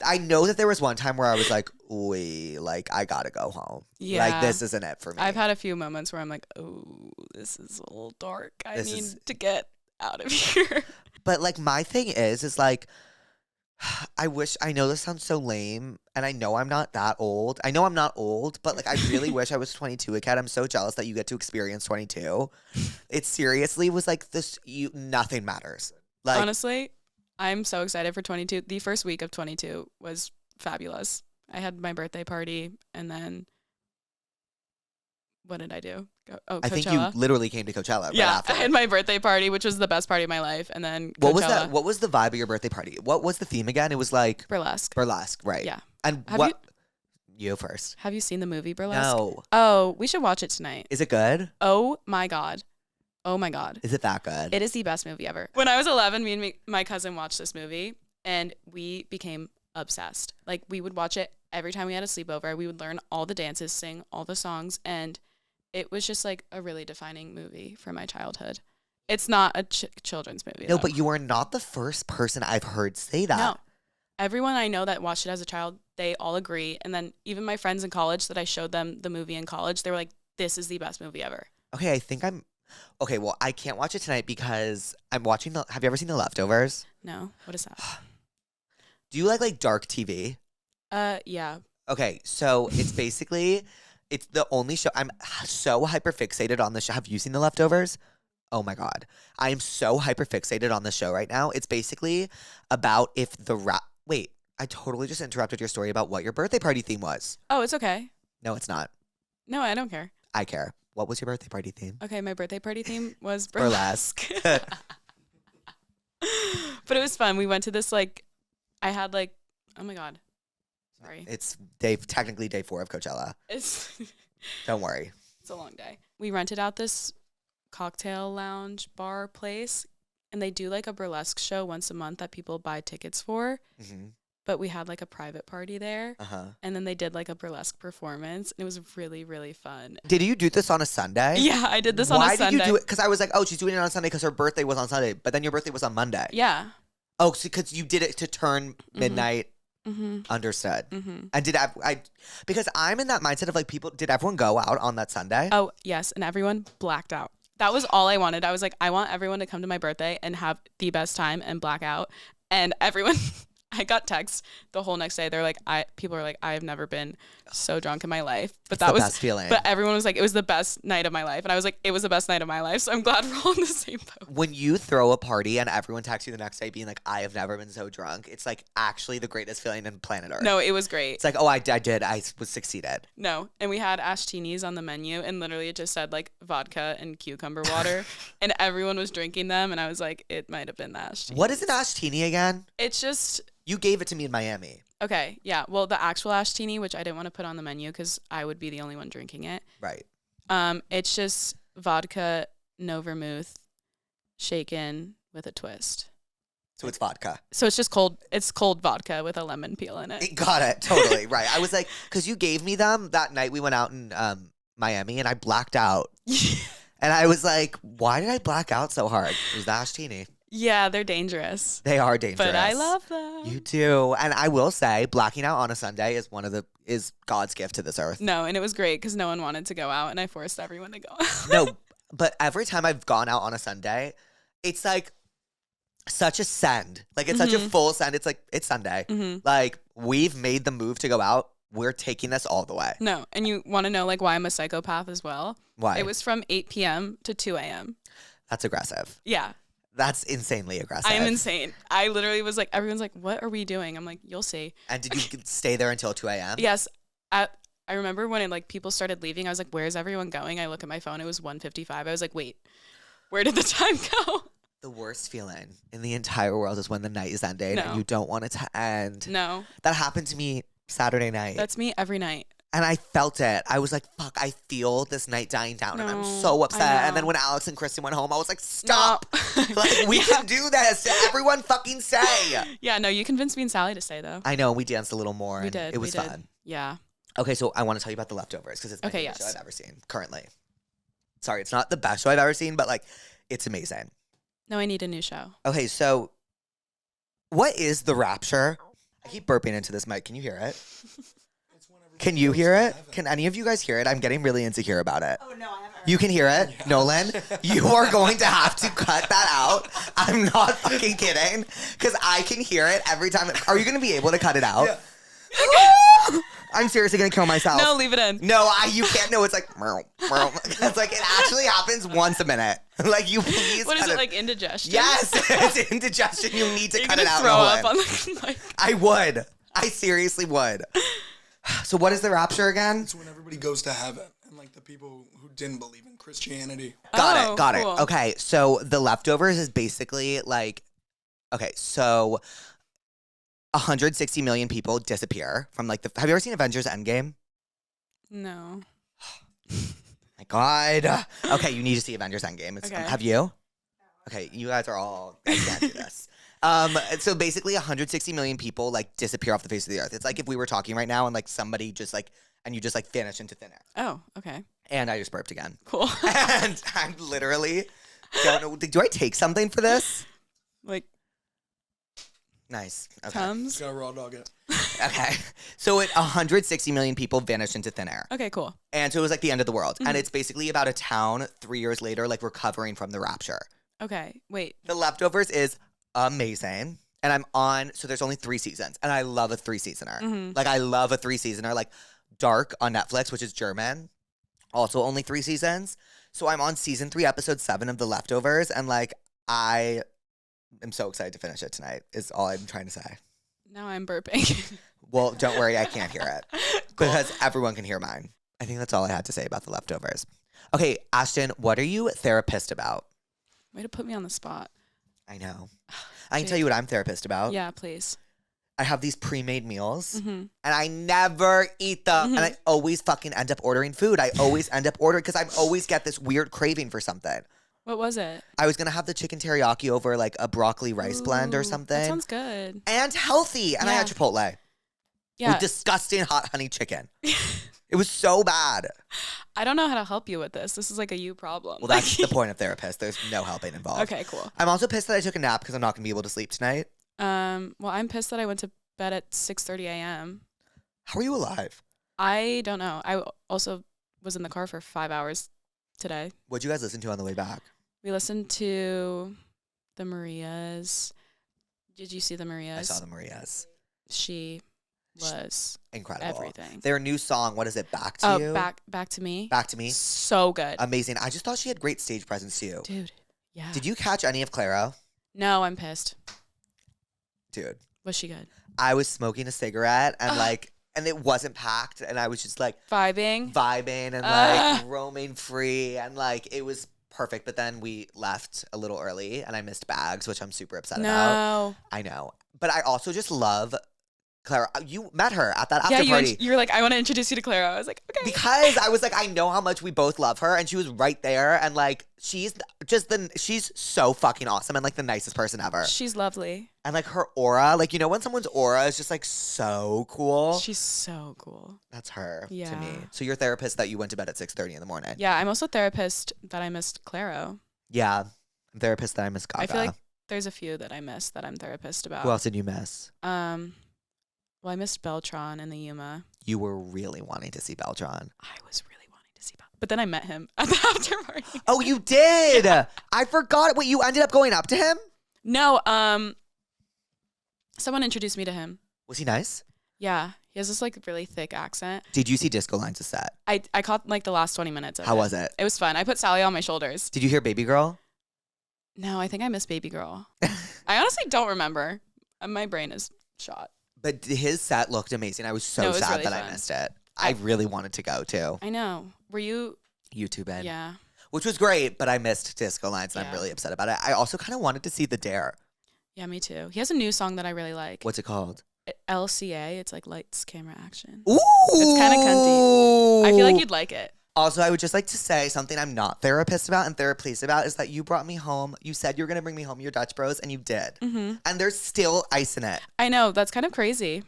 I know that there was one time where I was like, "Oi, like I gotta go home. Yeah. Like this isn't it for me." I've had a few moments where I'm like, "Oh, this is a little dark. I need to get out of here." But like my thing is like, I know this sounds so lame, and I know I'm not that old. I know I'm not old, but like I really wish I was 22 again. I'm so jealous that you get to experience 22. It seriously was like this. Nothing matters. Like honestly, I'm so excited for 22. The first week of 22 was fabulous. I had my birthday party, and then what did I do? Coachella. I think you literally came to Coachella. Yeah, right after. I had my birthday party, which was the best party of my life, and then Coachella. What was that? What was the vibe of your birthday party? What was the theme again? It was like burlesque. Burlesque, right? Yeah. And you first. Have you seen the movie Burlesque? No. Oh, we should watch it tonight. Is it good? Oh my god. Oh my god. Is it that good? It is the best movie ever. When I was 11, me and my cousin watched this movie, and we became obsessed. Like we would watch it every time we had a sleepover. We would learn all the dances, sing all the songs, and it was just like a really defining movie for my childhood. It's not a children's movie. No, though. but you are not the first person I've heard say that. No. Everyone I know that watched it as a child, they all agree. And then even my friends in college that I showed them the movie in college, they were like, this is the best movie ever. Okay, okay, well, I can't watch it tonight because I'm watching have you ever seen The Leftovers? No. What is that? Do you like dark TV? Yeah. Okay, so it's basically... It's the only show. I'm so hyper fixated on the show. Have you seen The Leftovers? Oh my God. I am so hyper fixated on the show right now. It's basically about if the wait, I totally just interrupted your story about what your birthday party theme was. Oh, it's okay. No, it's not. No, I don't care. I care. What was your birthday party theme? Okay, my birthday party theme was burlesque. Burlesque. But it was fun. We went to this I had oh my God. Sorry. It's technically day 4 of Coachella. Don't worry. It's a long day. We rented out this cocktail lounge bar place, and they do a burlesque show once a month that people buy tickets for. Mm-hmm. But we had a private party there, and then they did a burlesque performance, and it was really, really fun. Did you do this on a Sunday? Yeah, I did this on a Sunday. Why did you do it? Because I was like, oh, she's doing it on Sunday because her birthday was on Sunday, but then your birthday was on Monday. Yeah. Oh, because you did it to turn midnight. Mm-hmm. Understood. Mm-hmm. And did I because I'm in that mindset of people, did everyone go out on that Sunday? Oh, yes. And everyone blacked out. That was all I wanted. I was like, I want everyone to come to my birthday and have the best time and black out. And everyone, I got texts the whole next day. They're like, people are like, I have never been so drunk in my life. But that was the best feeling. But everyone was like, it was the best night of my life. And I was like, it was the best night of my life. So I'm glad we're all in the same boat. When you throw a party and everyone texts you the next day being like, I have never been so drunk, it's actually the greatest feeling in planet Earth. No, it was great. It's like, oh, I did. I was succeeded. No. And we had Ashtinis on the menu, and literally it just said vodka and cucumber water. And everyone was drinking them. And I was like, it might have been the Ashtini. What is an Ashtini again? It's just You gave it to me in Miami. Okay, yeah. Well, the actual Ashtini, which I didn't want to put on the menu because I would be the only one drinking it. Right. It's just vodka, no vermouth, shaken with a twist. So it's vodka. So it's just cold. It's cold vodka with a lemon peel in it. Got it. Totally. Right. I was like, because you gave me them that night we went out in Miami and I blacked out. And I was like, why did I black out so hard? It was the Ashtini. Yeah, they're dangerous. They are dangerous. But I love them. You do. And I will say, blacking out on a Sunday is God's gift to this earth. No, and it was great because no one wanted to go out and I forced everyone to go out. No, but every time I've gone out on a Sunday, it's like such a send. Like it's such a full send. It's like, it's Sunday. Like we've made the move to go out. We're taking this all the way. No, and you want to know like why I'm a psychopath as well? Why? It was from 8 p.m. to 2 a.m. That's aggressive. Yeah. That's insanely aggressive. I'm insane. I literally was like, everyone's like, what are we doing? I'm like, you'll see. And did you stay there until 2 a.m.? Yes. I remember when people started leaving, I was like, where's everyone going? I look at my phone. It was 1:55. I was like, wait, where did the time go? The worst feeling in the entire world is when the night is ending and you don't want it to end. No. That happened to me Saturday night. That's me every night. And I felt it. I was like, fuck, I feel this night dying down and I'm so upset. And then when Alex and Kristen went home, I was like, stop. Like, we can do this. Everyone fucking stay. Yeah, no, you convinced me and Sally to stay, though. I know. We danced a little more. We did. It was fun. Yeah. Okay, so I want to tell you about The Leftovers because it's my favorite show yes. I've ever seen currently. Sorry, it's not the best show I've ever seen, but like, it's amazing. No, I need a new show. Okay, so what is The Rapture? I keep burping into this mic. Can you hear it? Can you hear it? Can any of you guys hear it? I'm getting really insecure about it. Oh, no, I haven't heard. You can hear it? Yeah. Nolan? You are going to have to cut that out. I'm not fucking kidding. Because I can hear it every time. Are you going to be able to cut it out? Yeah. I'm seriously going to kill myself. No, leave it in. No, you can't. No, it's like, it's like, it actually happens once a minute. Like, you please. What is it, like indigestion? Yes, it's indigestion. You need to cut it out. You're going to throw up on the mic. I would. I seriously would. So what is the rapture again? It's when everybody goes to heaven and like the people who didn't believe in Christianity. Got cool. it. Okay, so The Leftovers is basically like, okay, so 160 million people disappear from like have you ever seen Avengers Endgame? No. My God. Okay, you need to see Avengers Endgame. Okay. Have you? Okay, you guys are all, I can't do this. So basically 160 million people like disappear off the face of the earth. It's like if we were talking right now and like somebody just like, and you just like vanish into thin air. Oh, okay. And I just burped again. Cool. And I'm literally, don't know, do I take something for this? Like. Nice. Okay. Tums? Got a raw dog it. Okay. So 160 million people vanished into thin air. Okay, cool. And so it was like the end of the world. And it's basically about a town 3 years later, like recovering from the rapture. Okay, wait. The Leftovers is amazing. And so there's only 3 seasons. And I love a 3-seasoner. Like I love a 3-seasoner. Like Dark on Netflix, which is German. Also only 3 seasons. So I'm on season 3, episode 7 of The Leftovers. And like I am so excited to finish it tonight is all I'm trying to say. Now I'm burping. Well, don't worry, I can't hear it. Cool. Because everyone can hear mine. I think that's all I had to say about The Leftovers. Okay, Ashtin, what are you therapist about? Way to put me on the spot. I know. I can tell you what I'm therapist about. Yeah, please. I have these pre-made meals, and I never eat them, and I always fucking end up ordering food. I always end up ordering, because I always get this weird craving for something. What was it? I was going to have the chicken teriyaki over like a broccoli rice blend or something. That sounds good. And healthy. And I had Chipotle. Yeah. With disgusting hot honey chicken. It was so bad. I don't know how to help you with this. This is like a you problem. Well, that's the point of therapist. There's no helping involved. Okay, cool. I'm also pissed that I took a nap because I'm not going to be able to sleep tonight. Well, I'm pissed that I went to bed at 6:30 a.m. How are you alive? I don't know. I also was in the car for 5 hours today. What'd you guys listen to on the way back? We listened to the Marias. Did you see the Marias? I saw the Marias. She was incredible. Everything. Their new song, what is it? Back to You? Back to Me. Back to Me. So good. Amazing. I just thought she had great stage presence too. Dude, yeah. Did you catch any of Claro? No, I'm pissed. Dude. Was she good? I was smoking a cigarette and and it wasn't packed and I was just like vibing and like roaming free and like it was perfect. But then we left a little early and I missed bags, which I'm super upset about. No. I know. But I also just love Clara. You met her at that Yeah, after party. you were like, I want to introduce you to Clara. I was like, okay. Because I was like, I know how much we both love her, and she was right there, and like, she's so fucking awesome and like the nicest person ever. She's lovely. And like her aura, like, you know when someone's aura is just like so cool? She's so cool. That's her to Yeah. me. So your therapist that you went to bed at 6:30 in the morning. Yeah, I'm also a therapist that I missed Claro. Yeah. Therapist that I miss Gaga. I feel like there's a few that I missed that I'm therapist about. Who else did you miss? Well, I missed Beltron and the Yuma. You were really wanting to see Beltron. I was really wanting to see Beltron. But then I met him at the after party. Oh, you did? Yeah. I forgot. Wait, you ended up going up to him? No, someone introduced me to him. Was he nice? Yeah. He has this like really thick accent. Did you see Disco Lines a set? I caught like the last 20 minutes of it. How was it? It was fun. I put Sally on my shoulders. Did you hear Baby Girl? No, I think I missed Baby Girl. I honestly don't remember. My brain is shot. But his set looked amazing. I was so No, it was sad really that fun. I missed it. I really wanted to go too. I know. Were you? YouTube in. Yeah. Which was great, but I missed Disco Lines and I'm Yeah. really upset about it. I also kind of wanted to see The Dare. Yeah, me too. He has a new song that I really like. What's it called? LCA. It's like lights, camera, action. Ooh! It's kind of cunty. I feel like you'd like it. Also, I would just like to say something I'm not therapist about and therapist about is that you brought me home. You said you were going to bring me home your Dutch Bros, and you did. Mm-hmm. And there's still ice in it. I know. That's kind of crazy.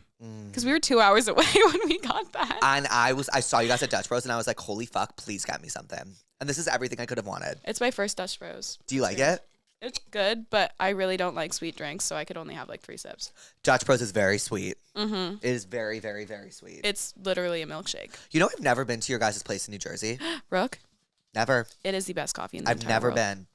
Because we were 2 hours away when we got that. And I saw you guys at Dutch Bros, and I was like, holy fuck, please get me something. And this is everything I could have wanted. It's my first Dutch Bros. Do you like it? It's good, but I really don't like sweet drinks, so I could only have like 3 sips. Dutch Bros is very sweet. Mm-hmm. It is very, very, very sweet. It's literally a milkshake. You know, I've never been to your guys' place in New Jersey. Rook, Never. it is the best coffee in the I've entire never world. been.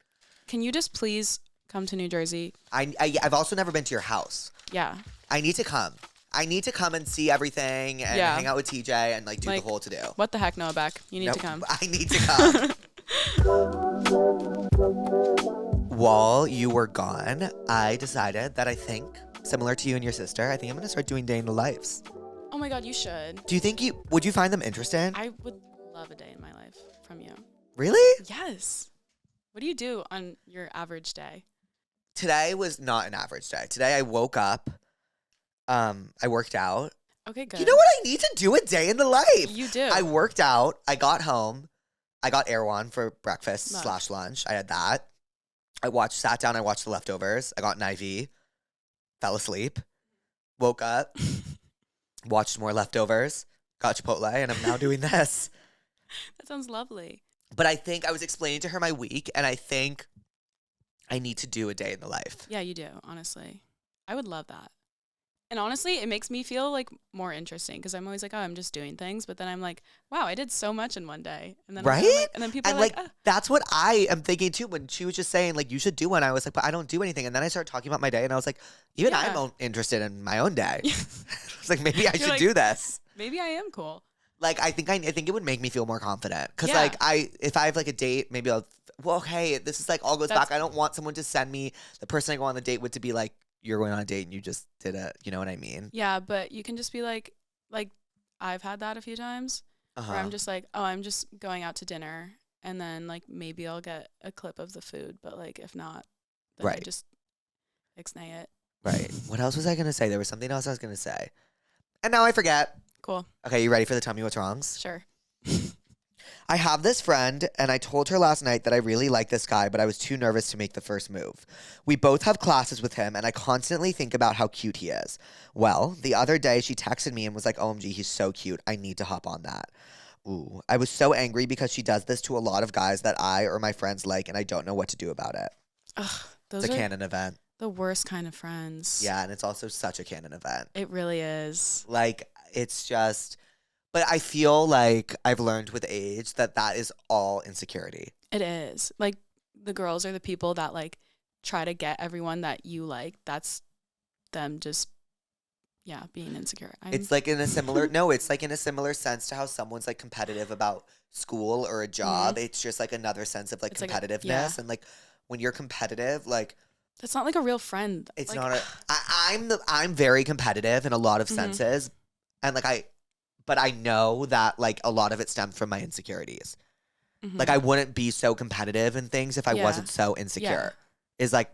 Can you just please come to New Jersey? I've also never been to your house. Yeah. I need to come. I need to come and see everything and Yeah. hang out with TJ and like do Like, the whole to do. What the heck, Noah Beck? You need Nope, to come. I need to come. While you were gone, I decided that I think, similar to you and your sister, I think I'm going to start doing day in the lives. Oh my God, you should. Do you think would you find them interesting? I would love a day in my life from you. Really? Yes. What do you do on your average day? Today was not an average day. Today I woke up, I worked out. Okay, good. You know what I need to do a day in the life? You do. I worked out. I got home. I got Erewhon for breakfast Love. / lunch. I had that. Sat down. I watched The Leftovers. I got an IV. Fell asleep. Woke up. Watched more Leftovers. Got Chipotle. And I'm now doing this. That sounds lovely. But I think I was explaining to her my week. And I think I need to do a day in the life. Yeah, you do, honestly. I would love that. And honestly, it makes me feel like more interesting because I'm always like, oh, I'm just doing things. But then I'm like, wow, I did so much in one day. And then Right? And then people And are like, like, that's what I am thinking too. When she was just saying, like, you should do one, I was like, but I don't do anything. And then I started talking about my day, and I was like, even Yeah. I'm interested in my own day. I was like, maybe I You're should like- do this. maybe I am cool. Like, I think it would make me feel more confident. Because, Yeah. like, if I have, like, a date, maybe hey, this is, like, all goes That's- back. I don't want someone to send me the person I go on the date with to be like, you're going on a date and you just did it. You know what I mean? Yeah, but you can just be like I've had that a few times where I'm just like, oh, I'm just going out to dinner. And then, like, maybe I'll get a clip of the food. But, like, if not, then I Right. just ixnay it. Right. What else was I going to say? There was something else I was going to say. And now I forget. Cool. Okay, you ready for the Tell Me What's Wrongs? Sure. I have this friend, and I told her last night that I really like this guy, but I was too nervous to make the first move. We both have classes with him, and I constantly think about how cute he is. Well, the other day, she texted me and was like, OMG, he's so cute. I need to hop on that. Ooh. I was so angry because she does this to a lot of guys that I or my friends like, and I don't know what to do about it. Ugh, those It's a are canon event. the worst kind of friends. Yeah, and it's also such a canon event. It really is. Like, it's just... But I feel like I've learned with age that is all insecurity. It is. Like, the girls are the people that, like, try to get everyone that you like. That's them just, yeah, being insecure. It's like in a similar it's like in a similar sense to how someone's like competitive about school or a job. It's just like another sense of like It's like competitiveness. yeah. And like when you're competitive, like That's not like a real friend. it's like, not I'm very competitive in a lot of senses. And like but I know that like a lot of it stems from my insecurities. Like I wouldn't be so competitive in things if I wasn't so insecure. Is like,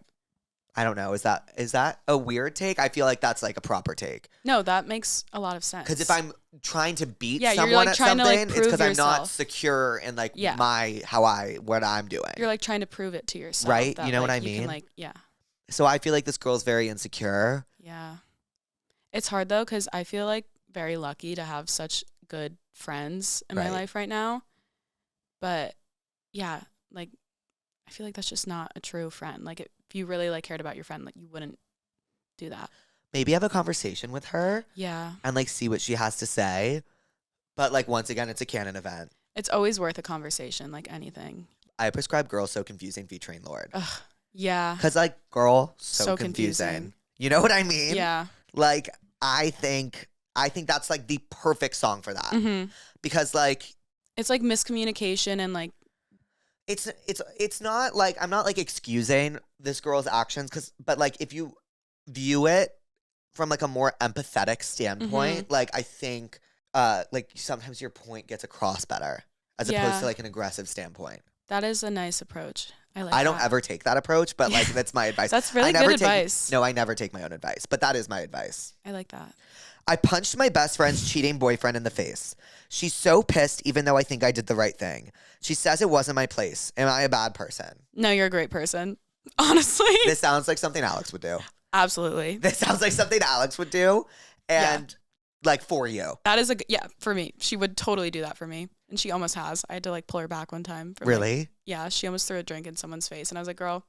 I don't know. Is that a weird take? I feel like that's like a proper take. No, that makes a lot of sense. Because if I'm trying to beat you're someone like at trying something, to, like, it's prove because I'm not yourself. secure in like what I'm doing. You're like trying to prove it to yourself. Right? That, You know what I you mean? Can, like, So I feel like this girl's very insecure. Yeah. It's hard though, because I feel like very lucky to have such good friends in my life right now. But yeah, like I feel like that's just not a true friend. Like if you really like cared about your friend, like you wouldn't do that. Maybe have a conversation with her. Yeah. And like see what she has to say. But like once again, it's a canon event. It's always worth a conversation, like anything. I prescribe Girl So Confusing featuring Lord. Ugh, yeah. Because like girl, so confusing. You know what I mean? Yeah. Like I think that's like the perfect song for that. Because like it's like miscommunication and like it's not like I'm not like excusing this girl's actions but like if you view it from like a more empathetic standpoint, like I think like sometimes your point gets across better as opposed to like an aggressive standpoint. That is a nice approach. I don't ever take that approach, but like that's my advice. That's really good advice. No, I never take my own advice, but that is my advice. I like that. I punched my best friend's cheating boyfriend in the face. She's so pissed even though I think I did the right thing. She says it wasn't my place. Am I a bad person? No, you're a great person. Honestly. This sounds like something Alex would do. Absolutely. This sounds like something Alex would do. And like for you. That is for me. She would totally do that for me. And she almost has. I had to like pull her back one time. Really? Yeah. She almost threw a drink in someone's face. And I was like, girl,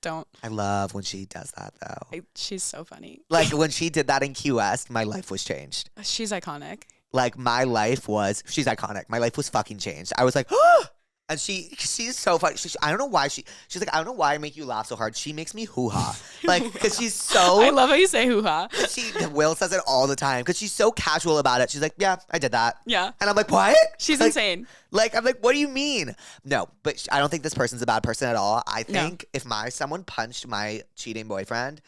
don't. I love when she does that though. She's so funny. Like when she did that in Key West, my life was changed. She's iconic. Like she's iconic. My life was fucking changed. I was like, and she's so funny. I don't know why she's like, I don't know why I make you laugh so hard. She makes me hoo-ha. Like, because she's so. I love how you say hoo-ha. Will says it all the time because she's so casual about it. She's like, yeah, I did that. Yeah. And I'm like, what? She's like, insane. Like, I'm like, what do you mean? No, but I don't think this person's a bad person at all. I think if someone punched my cheating boyfriend,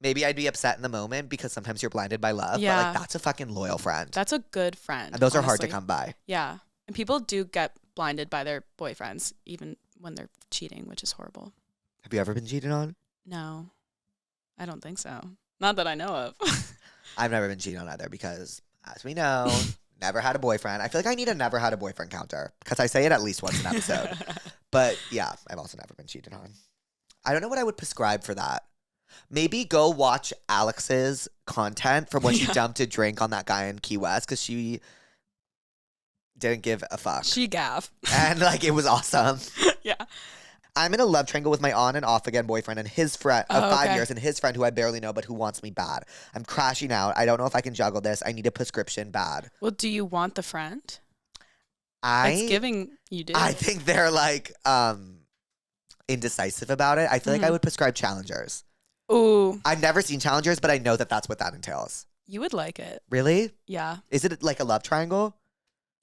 maybe I'd be upset in the moment because sometimes you're blinded by love. Yeah. But like, that's a fucking loyal friend. That's a good friend. And those are hard to come by. Yeah. And people do get blinded by their boyfriends, even when they're cheating, which is horrible. Have you ever been cheated on? No, I don't think so. Not that I know of. I've never been cheated on either because, as we know, never had a boyfriend. I feel like I need a never had a boyfriend counter because I say it at least once an episode. But yeah, I've also never been cheated on. I don't know what I would prescribe for that. Maybe go watch Alex's content from when she dumped a drink on that guy in Key West because she didn't give a fuck. She gaff. And like it was awesome. Yeah. I'm in a love triangle with my on and off again boyfriend and his friend of 5 years and his friend who I barely know but who wants me bad. I'm crashing out. I don't know if I can juggle this. I need a prescription bad. Well, do you want the friend? It's giving you do. I think they're like indecisive about it. I feel like I would prescribe challengers. Ooh. I've never seen challengers, but I know that that's what that entails. You would like it. Really? Yeah. Is it like a love triangle?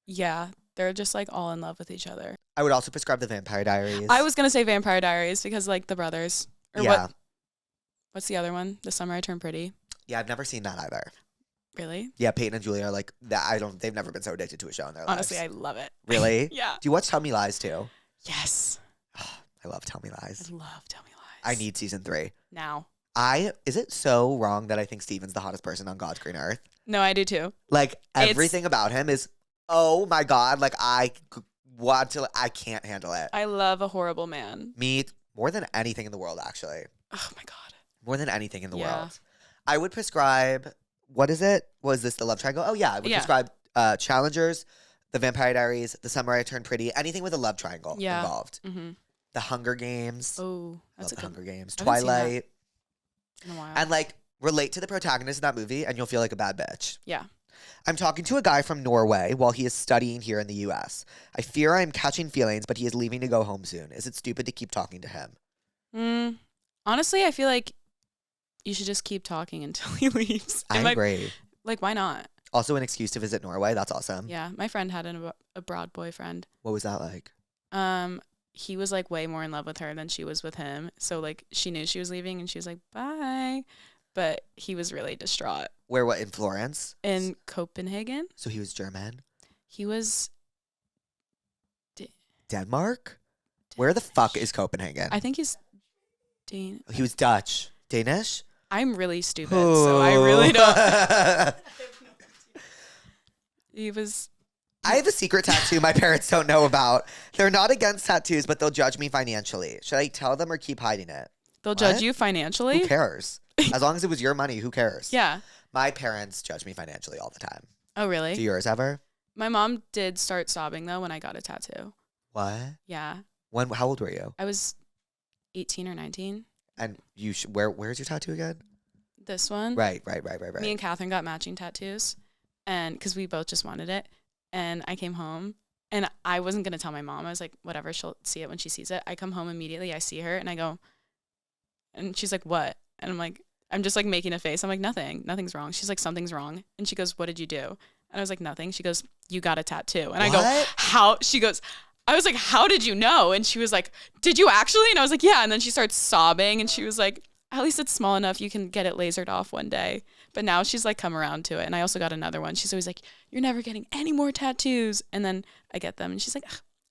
Yeah. They're just like all in love with each other. I would also prescribe the Vampire Diaries. I was going to say Vampire Diaries because like the brothers. Or what's the other one? The Summer I Turned Pretty. Yeah, I've never seen that either. Really? Yeah, Peyton and Julia are like that. They've never been so addicted to a show in their lives. Honestly, I love it. Really? Yeah. Do you watch Tell Me Lies too? Yes. I love Tell Me Lies. I love Tell Me Lies. I need season 3. Now. Is it so wrong that I think Steven's the hottest person on God's green earth? No, I do too. Like everything about him is, oh my God, like I can't handle it. I love a horrible man. Me more than anything in the world, actually. Oh my God. More than anything in the world. I would prescribe, what is it? Was this the love triangle? Oh yeah, I would prescribe Challengers, the Vampire Diaries, the Summer I Turned Pretty, anything with a love triangle involved. Mm-hmm. The Hunger Games. Oh, that's the Hunger Games. I haven't seen that Twilight. in a while. And like relate to the protagonist in that movie and you'll feel like a bad bitch. Yeah. I'm talking to a guy from Norway while he is studying here in the US. I fear I am catching feelings, but he is leaving to go home soon. Is it stupid to keep talking to him? Honestly, I feel like you should just keep talking until he leaves. I agree. Like, why not? Also an excuse to visit Norway. That's awesome. Yeah. My friend had an abroad boyfriend. What was that like? He was like way more in love with her than she was with him. So like she knew she was leaving and she was like, bye. But he was really distraught. What, in Florence? In Copenhagen. So he was German? He was Denmark? Where the fuck is Copenhagen? I think he's He was Dutch. Danish? I'm really stupid, so I really don't. He was. I have a secret tattoo my parents don't know about. They're not against tattoos, but they'll judge me financially. Should I tell them or keep hiding it? They'll judge you financially? Who cares? As long as it was your money, who cares? Yeah. My parents judge me financially all the time. Oh, really? Do yours ever? My mom did start sobbing, though, when I got a tattoo. What? Yeah. How old were you? I was 18 or 19. And where's your tattoo again? This one. Right. Me and Catherine got matching tattoos, and because we both just wanted it. And I came home, and I wasn't going to tell my mom. I was like, whatever, she'll see it when she sees it. I come home immediately. I see her, and I go, and she's like, what? And I'm like, I'm just like making a face. I'm like, nothing's wrong. She's like, something's wrong. And she goes, what did you do? And I was like, nothing. She goes, you got a tattoo. And I go, how? She goes, I was like, how did you know? And she was like, did you actually? And I was like, yeah. And then she starts sobbing, and she was like, at least it's small enough you can get it lasered off one day. But now she's like come around to it. And I also got another one. She's always like, you're never getting any more tattoos. And then I get them, and she's like,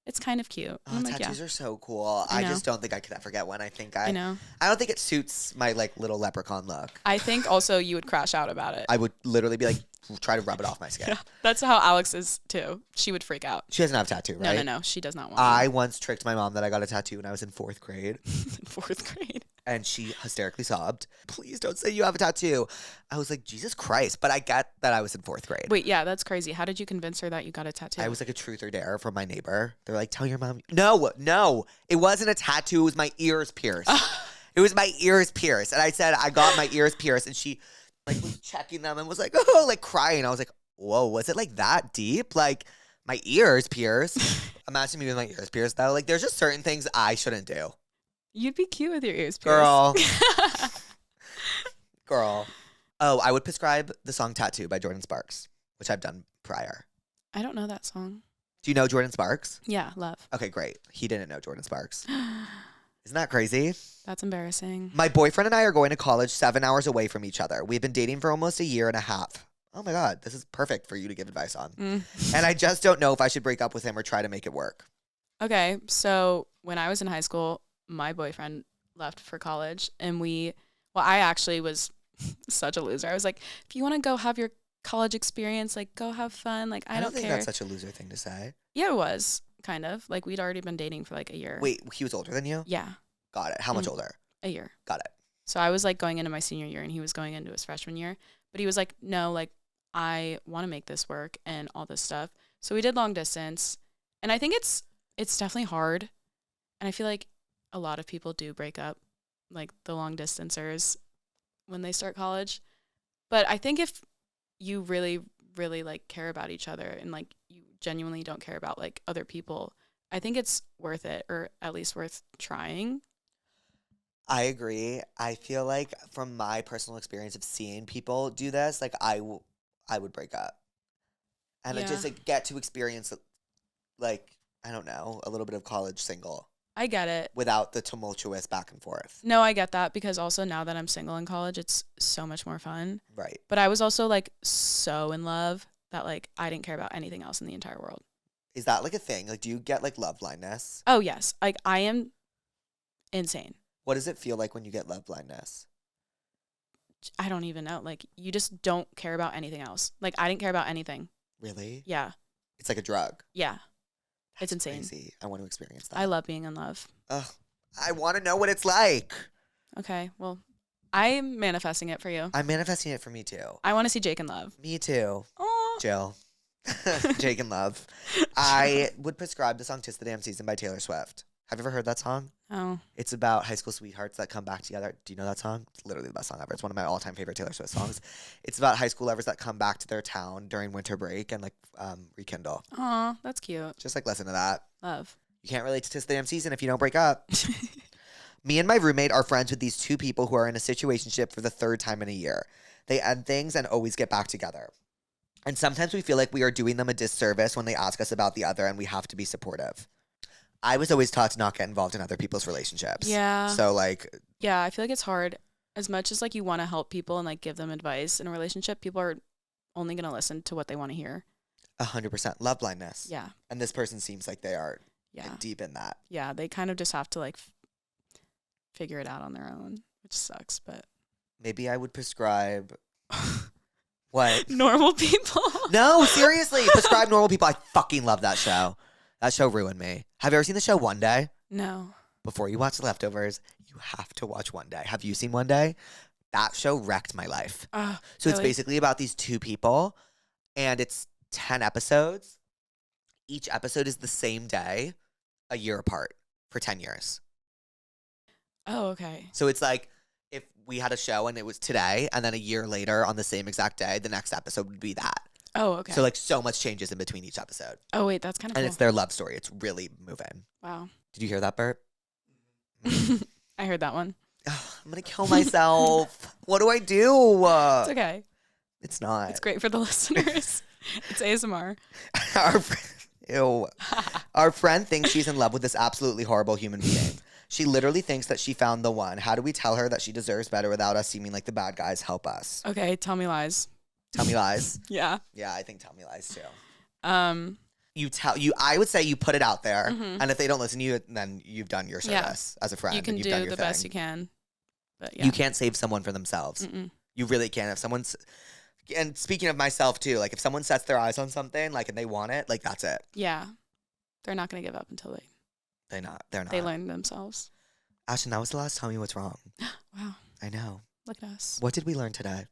it's kind of cute. And I'm like, tattoos are so cool. I just don't think I could ever get one. I know. I don't think it suits my like little leprechaun look. I think also you would crash out about it. I would literally be like, try to rub it off my skin. Yeah, that's how Alex is too. She would freak out. She doesn't have a tattoo, right? No. She does not want I once tricked my mom that I got a tattoo when I was in 4th grade. in 4th grade. And she hysterically sobbed. Please don't say you have a tattoo. I was like, Jesus Christ. But I get that I was in 4th grade. Wait, yeah, that's crazy. How did you convince her that you got a tattoo? I was like a truth or dare from my neighbor. They're like, tell your mom. No. It wasn't a tattoo. It was my ears pierced. It was my ears pierced. And I said, I got my ears pierced. And she like was checking them and was like, oh, like crying. I was like, whoa, was it like that deep? Like my ears pierced. Imagine me with my ears pierced though. Like there's just certain things I shouldn't do. You'd be cute with your ears pierced. Girl. Oh, I would prescribe the song Tattoo by Jordan Sparks, which I've done prior. I don't know that song. Do you know Jordan Sparks? Yeah, love. Okay, great. He didn't know Jordan Sparks. Isn't that crazy? That's embarrassing. My boyfriend and I are going to college 7 hours away from each other. We've been dating for almost 1.5 years. Oh my God, this is perfect for you to give advice on. And I just don't know if I should break up with him or try to make it work. Okay, so when I was in high school, my boyfriend left for college, and I actually was such a loser. I was like, if you want to go have your college experience, like go have fun. Like I don't think care. that's such a loser thing to say. Yeah, it was kind of like we'd already been dating for like a year. Wait, he was older than you? Yeah. Got it. How much older? A year. Got it. So I was like going into my senior year, and he was going into his freshman year. But he was like, no, like I want to make this work and all this stuff. So we did long distance, and I think it's definitely hard, and I feel like a lot of people do break up, like the long distancers, when they start college. But I think if you really, really like care about each other, and like you genuinely don't care about like other people, I think it's worth it, or at least worth trying. I agree. I feel like from my personal experience of seeing people do this, like I would break up. And I just like get to experience like, I don't know, a little bit of college single. I get it. Without the tumultuous back and forth. No, I get that, because also now that I'm single in college, it's so much more fun. Right. But I was also like so in love that like I didn't care about anything else in the entire world. Is that like a thing? Like do you get like love blindness? Oh, yes. Like I am insane. What does it feel like when you get love blindness? I don't even know. Like you just don't care about anything else. Like I didn't care about anything. Really? Yeah. It's like a drug. Yeah. That's it's insane. Crazy. I want to experience that. I love being in love. Ugh. I want to know what it's like. Okay. Well, I'm manifesting it for you. I'm manifesting it for me too. I want to see Jake in love. Me too. Oh. Jill. Jake in love. I would prescribe the song "'Tis the Damn Season" by Taylor Swift. Have you ever heard that song? Oh. It's about high school sweethearts that come back together. Do you know that song? It's literally the best song ever. It's one of my all-time favorite Taylor Swift songs. It's about high school lovers that come back to their town during winter break and like rekindle. Aw, that's cute. Just like listen to that. Love. You can't relate to "'Tis the Damn Season" if you don't break up. Me and my roommate are friends with these two people who are in a situationship for the 3rd time in a year. They end things and always get back together. And sometimes we feel like we are doing them a disservice when they ask us about the other, and we have to be supportive. I was always taught to not get involved in other people's relationships. Yeah. So like. Yeah, I feel like it's hard. As much as like you want to help people and like give them advice in a relationship, people are only going to listen to what they want to hear. 100% love blindness. Yeah. And this person seems like they are Yeah. Like, deep in that. Yeah, they kind of just have to like figure it out on their own, which sucks, but Maybe I would prescribe what? normal people. No, seriously, prescribe Normal People. I fucking love that show. That show ruined me. Have you ever seen the show One Day? No. Before you watch The Leftovers, you have to watch One Day. Have you seen One Day? That show wrecked my life. So it's really? basically about these two people, and it's 10 episodes. Each episode is the same day, a year apart for 10 years. Oh, okay. So it's like if we had a show and it was today, and then a year later on the same exact day, the next episode would be that. Oh, okay. So like so much changes in between each episode. Oh, wait, that's kind of And cool. it's their love story. It's really moving. Wow. Did you hear that, Bert? I heard that one. I'm going to kill myself. What do I do? It's okay. It's not. It's great for the listeners. It's ASMR. Ew. Our friend thinks she's in love with this absolutely horrible human being. She literally thinks that she found the one. How do we tell her that she deserves better without us seeming like the bad guys? Help us. Okay, tell me lies. Tell me lies. Yeah. Yeah, I think tell me lies too. You I would say you put it out there, and if they don't listen to you, then you've done your service as a friend. You can and you've do done your the thing. best you can. But yeah. You can't save someone for themselves. You really can't. If someone's, and speaking of myself too, like if someone sets their eyes on something, like and they want it, like that's it. Yeah. They're not going to give up until They're not. they learn themselves. Ashton, that was the last. Tell me what's wrong. Wow. I know. Look at us. What did we learn today?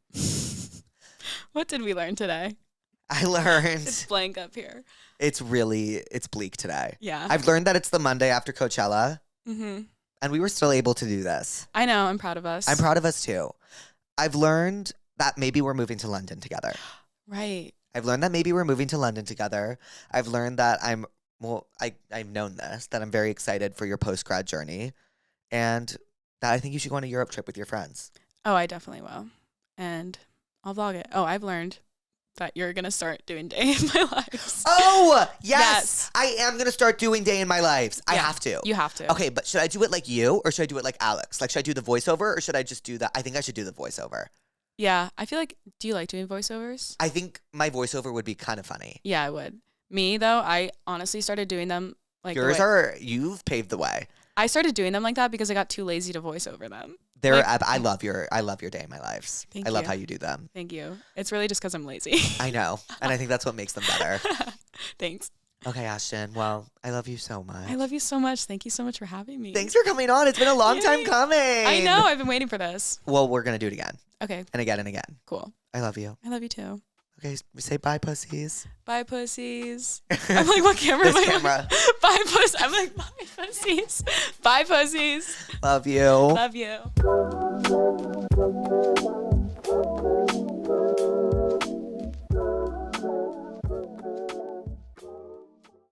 What did we learn today? I learned It's blank up here. it's bleak today. Yeah. I've learned that it's the Monday after Coachella, Mm-hmm. and we were still able to do this. I know. I'm proud of us. I'm proud of us too. I've learned that maybe we're moving to London together. Right. I've learned that maybe we're moving to London together. I've learned that I've known this, that I'm very excited for your post-grad journey, and that I think you should go on a Europe trip with your friends. Oh, I definitely will. And I'll vlog it. Oh, I've learned that you're going to start doing day in my lives. Oh, yes. Yes. I am going to start doing day in my lives. I Yeah, have to. You have to. Okay, but should I do it like you or should I do it like Alex? Like, should I do the voiceover or should I just do that? I think I should do the voiceover. Yeah. I feel like, do you like doing voiceovers? I think my voiceover would be kind of funny. Yeah, I would. Me, though, I honestly started doing them like You've paved the way. I started doing them like that because I got too lazy to voice over them. I love your day in my lives. Thank I love you. how you do them. Thank you. It's really just because I'm lazy. I know. And I think that's what makes them better. Thanks. Okay, Ashton. Well, I love you so much. I love you so much. Thank you so much for having me. Thanks for coming on. It's been a long time Yay. coming. I know. I've been waiting for this. Well, we're going to do it again. Okay, And again and again. cool. I love you. I love you too. Okay, say bye, pussies. Bye, pussies. I'm like, what camera This am I camera. on? Bye, puss. I'm like, bye, pussies. Bye, pussies. Love you. Love you.